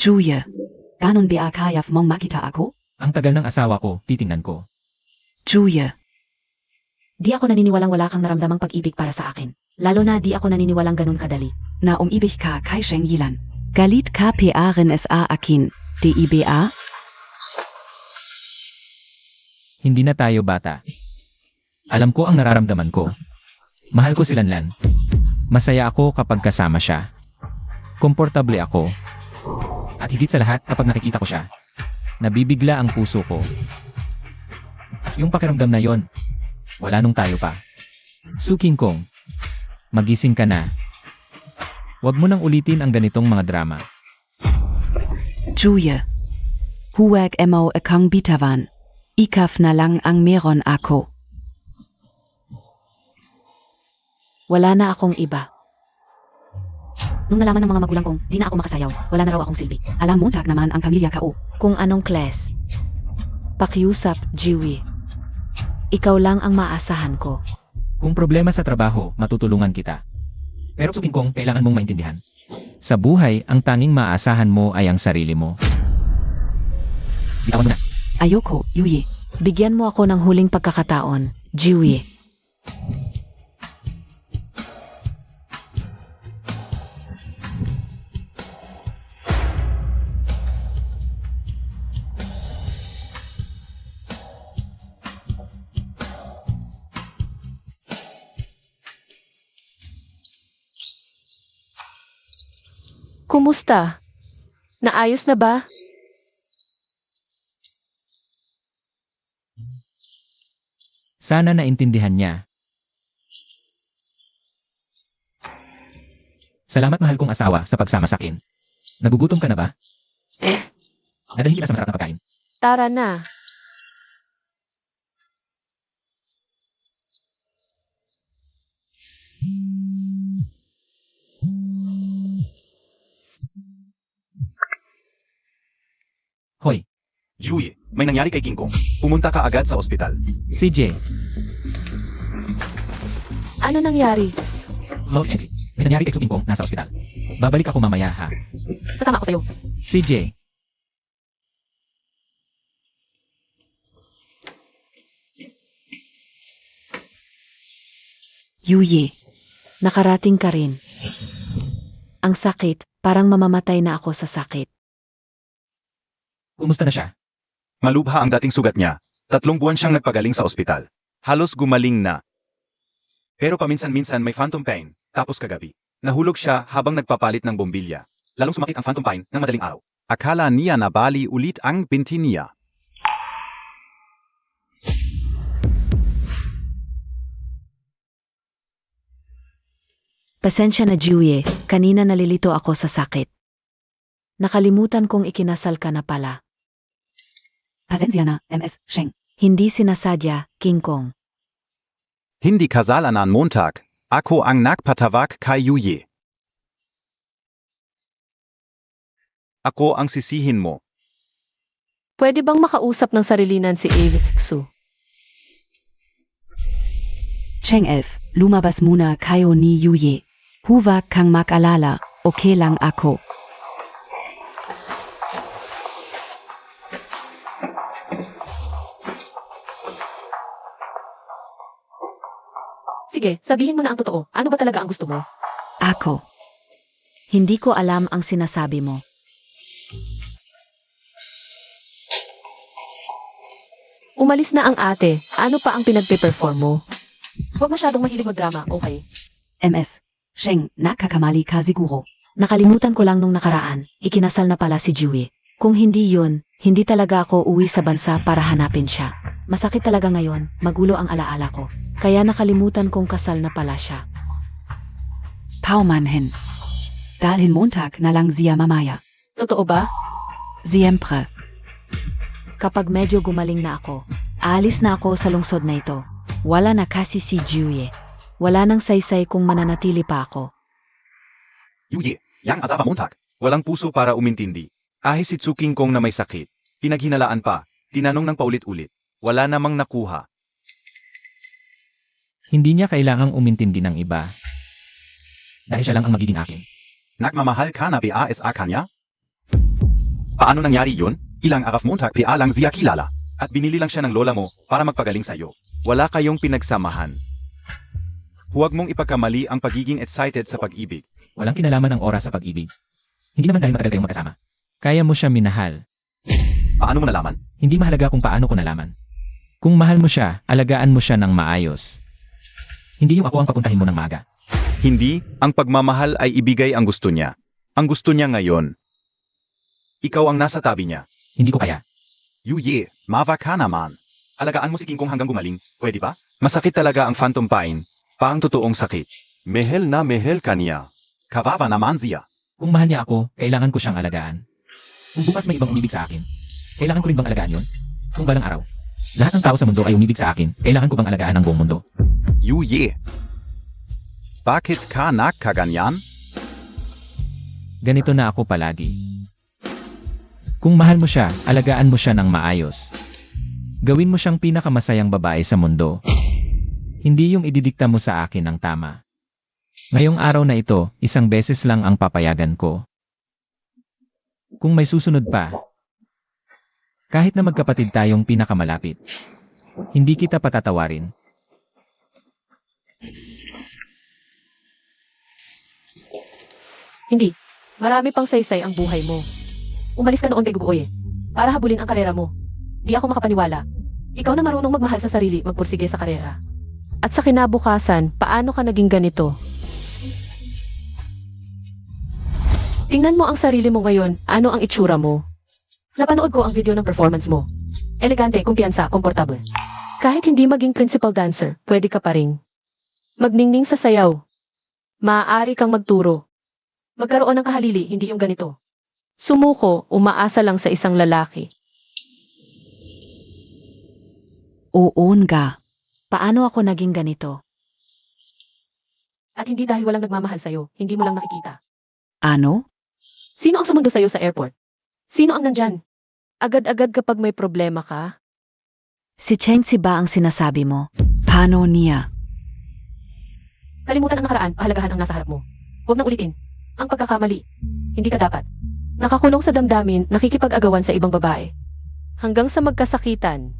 [SPEAKER 5] Juye. Ganon ba kaya mong makita ako?
[SPEAKER 4] Ang tagal ng asawa ko, titingnan ko.
[SPEAKER 5] Juye.
[SPEAKER 1] Di ako naniniwalang wala kang naramdamang pag-ibig para sa akin. Lalo na di ako naniniwalang ganun kadali.
[SPEAKER 5] Na umibig ka kay Sheng Yilan. Galit ka pa rin sa akin. Di ba?
[SPEAKER 4] Hindi na tayo bata. Alam ko ang nararamdaman ko. Mahal ko si Lanlan. Masaya ako kapag kasama siya. Komportable ako. At higit sa lahat kapag nakikita ko siya, nabibigla ang puso ko. Yung pakiramdam na yon, wala nung tayo pa. Suking Kong, magising ka na. Huwag mo nang ulitin ang ganitong mga drama.
[SPEAKER 5] Juye. Huwag mo akong bitawan. Ikaf na lang ang meron ako.
[SPEAKER 1] Wala na akong iba. Nung nalaman ng mga magulang kong di na ako makasayaw, wala na raw akong silbi.
[SPEAKER 5] Alam Montag naman ang pamilya Kao.
[SPEAKER 1] Kung anong kles. Pakiusap, Jiwi. Ikaw lang ang maasahan ko.
[SPEAKER 4] Kung problema sa trabaho, matutulungan kita. Pero Su King Kong, kailangan mong maintindihan. Sa buhay, ang tanging maaasahan mo ay ang sarili mo. Bitawan mo na.
[SPEAKER 5] Ayoko, Yuye.
[SPEAKER 1] Bigyan mo ako ng huling pagkakataon, Jiwi.
[SPEAKER 3] Kumusta? Naayos na ba?
[SPEAKER 4] Sana naintindihan niya. Salamat mahal kong asawa sa pagsama sa akin. Nagugutom ka na ba? Nadalhin kita sa masarap na pagkain.
[SPEAKER 3] Tara na.
[SPEAKER 4] Hoy,
[SPEAKER 2] Jiwi, may nangyari kay King Kong. Pumunta ka agad sa ospital.
[SPEAKER 4] CJ.
[SPEAKER 3] Ano nangyari?
[SPEAKER 4] Los Essie. May nangyari kay Su King Kong nasa ospital. Babalik ako mamaya ha.
[SPEAKER 3] Sasama ako sa'yo.
[SPEAKER 4] CJ.
[SPEAKER 5] Yuye.
[SPEAKER 1] Nakarating ka rin. Ang sakit, parang mamamatay na ako sa sakit.
[SPEAKER 4] Kumusta na siya?
[SPEAKER 2] Malubha ang dating sugat niya. 3 buwan siyang nagpagaling sa ospital. Halos gumaling na. Pero paminsan-minsan may phantom pain. Tapos kagabi, nahulog siya habang nagpapalit ng bombilya. Lalong sumakit ang phantom pain ng madaling araw. Akala niya na bali ulit ang binti niya.
[SPEAKER 1] Pasensya na, Jiwi. Kanina nalilito ako sa sakit. Nakalimutan kong ikinasal ka na pala.
[SPEAKER 5] Pasensya na, MS Sheng.
[SPEAKER 1] Hindi sinasadya, King Kong.
[SPEAKER 2] Hindi kasalanan Montag. Ako ang nagpatawag kay Yuye. Ako ang sisihin mo.
[SPEAKER 3] Pwede bang makausap ng sarilinan si Su?
[SPEAKER 5] Cheng 11, lumabas muna kayo ni Yuye. Huwag kang mag-alala, okay lang ako.
[SPEAKER 3] Sige, sabihin mo na ang totoo. Ano ba talaga ang gusto mo?
[SPEAKER 5] Ako.
[SPEAKER 1] Hindi ko alam ang sinasabi mo.
[SPEAKER 3] Umalis na ang ate. Ano pa ang pinagpe-perform mo? Huwag masyadong mahilig magdrama, okay?
[SPEAKER 5] MS Sheng, nakakamali ka siguro.
[SPEAKER 1] Nakalimutan ko lang nung nakaraan, ikinasal na pala si Jiwi. Kung hindi yun, hindi talaga ako uwi sa bansa para hanapin siya. Masakit talaga ngayon, magulo ang alaala ko. Kaya nakalimutan kong kasal na pala siya.
[SPEAKER 5] Paumanhin. Dalhin Montag na lang siya mamaya.
[SPEAKER 3] Totoo ba?
[SPEAKER 5] Siempre.
[SPEAKER 1] Kapag medyo gumaling na ako, aalis na ako sa lungsod na ito. Wala na kasi si Jiwi. Wala nang saysay kung mananatili pa ako.
[SPEAKER 2] Yuye, yang asawa Montag. Walang puso para umintindi. Ahis si King Kong na may sakit. Pinaghinalaan pa. Tinanong ng paulit-ulit. Wala namang nakuha.
[SPEAKER 4] Hindi niya kailangang umintindi ng iba. Dahil siya lang ang magiging akin.
[SPEAKER 2] Nagmamahal ka na PASA kanya? Paano nangyari yun? Ilang araf Montag PA lang siya kilala. At binili lang siya ng lola mo para magpagaling sa'yo. Wala kayong pinagsamahan. Huwag mong ipagkamali ang pagiging excited sa pag-ibig.
[SPEAKER 4] Walang kinalaman ang oras sa pag-ibig. Hindi naman dahil matagal kayong magkasama. Kaya mo siya minahal.
[SPEAKER 2] Paano mo nalaman?
[SPEAKER 4] Hindi mahalaga kung paano ko nalaman. Kung mahal mo siya, alagaan mo siya ng maayos. Hindi yung ako ang papuntahin mo ng maga.
[SPEAKER 2] Hindi, ang pagmamahal ay ibigay ang gusto niya. Ang gusto niya ngayon. Ikaw ang nasa tabi niya.
[SPEAKER 4] Hindi ko kaya.
[SPEAKER 2] Yuye, mava ka naman. Alagaan mo si King Kong hanggang gumaling, pwede ba? Masakit talaga ang phantom pain. Paang totoong sakit. Mehel na mehel ka niya. Kawawa naman siya.
[SPEAKER 4] Kung mahal niya ako, kailangan ko siyang alagaan. Kung bukas may ibang umibig sa akin, kailangan ko rin bang alagaan yun? Kung balang araw, lahat ng tao sa mundo ay umibig sa akin, kailangan ko bang alagaan ang buong mundo?
[SPEAKER 2] Yuye. Bakit ka nagkaganyan?
[SPEAKER 4] Ganito na ako palagi. Kung mahal mo siya, alagaan mo siya ng maayos. Gawin mo siyang pinakamasayang babae sa mundo. Hindi yung ididikta mo sa akin ang tama. Ngayong araw na ito, isang beses lang ang papayagan ko. Kung may susunod pa, kahit na magkapatid tayong pinakamalapit, hindi kita patatawarin.
[SPEAKER 3] Hindi. Marami pang saysay ang buhay mo. Umalis ka noon kay Guguoy para habulin ang karera mo. Di ako makapaniwala. Ikaw na marunong magmahal sa sarili, magpursige sa karera. At sa kinabukasan, paano ka naging ganito? Tingnan mo ang sarili mo ngayon, ano ang itsura mo? Napanood ko ang video ng performance mo. Elegante, kumpiyansa, komportable. Kahit hindi maging principal dancer, pwede ka pa ring magningning sa sayaw. Maaari kang magturo. Magkaroon ng kahalili, hindi yung ganito. Sumuko, umaasa lang sa isang lalaki.
[SPEAKER 5] oon ga.
[SPEAKER 1] Paano ako naging ganito?
[SPEAKER 3] At hindi dahil walang nagmamahal sa'yo, hindi mo lang nakikita.
[SPEAKER 5] Ano?
[SPEAKER 3] Sino ang sumundo sa'yo sa airport? Sino ang nandyan? Agad-agad kapag may problema ka?
[SPEAKER 1] Si Cheng Si ba ang sinasabi mo?
[SPEAKER 5] Paano niya?
[SPEAKER 3] Kalimutan ang nakaraan, pahalagahan ang nasa harap mo. Huwag nang ulitin. Ang pagkakamali. Hindi ka dapat. Nakakulong sa damdamin, nakikipag-agawan sa ibang babae. Hanggang sa magkasakitan.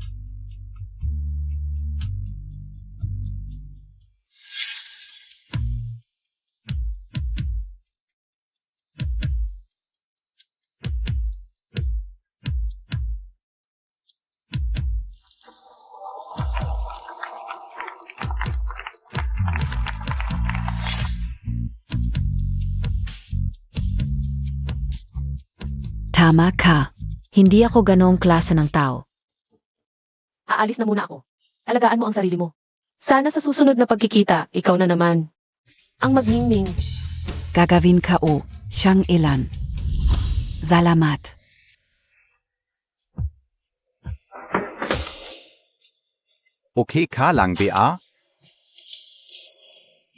[SPEAKER 5] Tama ka.
[SPEAKER 1] Hindi ako ganoong klase ng tao.
[SPEAKER 3] Aalis na muna ako. Alagaan mo ang sarili mo. Sana sa susunod na pagkikita, ikaw na naman. Ang magningning.
[SPEAKER 5] Gagawin ka o. Siyang ilan. Salamat.
[SPEAKER 2] Okay ka lang, Bea?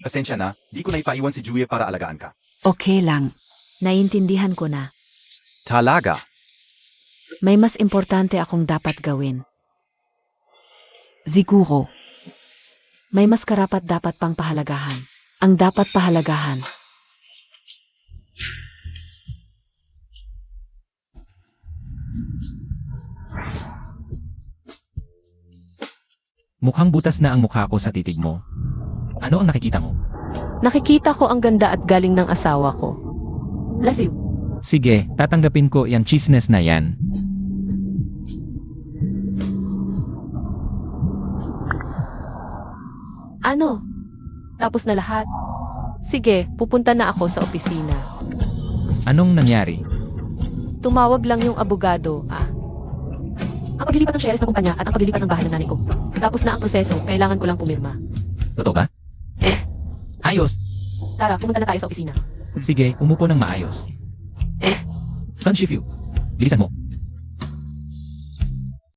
[SPEAKER 2] Pasensya na, di ko na ipaiwan si Julia para alagaan ka.
[SPEAKER 5] Okay lang.
[SPEAKER 1] Naiintindihan ko na.
[SPEAKER 2] Talaga.
[SPEAKER 1] May mas importante akong dapat gawin.
[SPEAKER 5] Siguro.
[SPEAKER 1] May mas karapat dapat pang pahalagahan. Ang dapat pahalagahan.
[SPEAKER 4] Mukhang butas na ang mukha ko sa titig mo. Ano ang nakikita mo?
[SPEAKER 3] Nakikita ko ang ganda at galing ng asawa ko. Bless you.
[SPEAKER 4] Sige, tatanggapin ko yung chisnes na yan.
[SPEAKER 3] Ano? Tapos na lahat? Sige, pupunta na ako sa opisina.
[SPEAKER 4] Anong nangyari?
[SPEAKER 3] Tumawag lang yung abogado, Ang paglilipat ng shares ng kumpanya at ang paglilipat ng bahay ng nanay ko. Tapos na ang proseso, kailangan ko lang pumirma.
[SPEAKER 4] Totoo ba? Ayos.
[SPEAKER 3] Tara, pumunta na tayo sa opisina.
[SPEAKER 4] Sige, umupo ng maayos. Sun Shifu. Bilisan mo.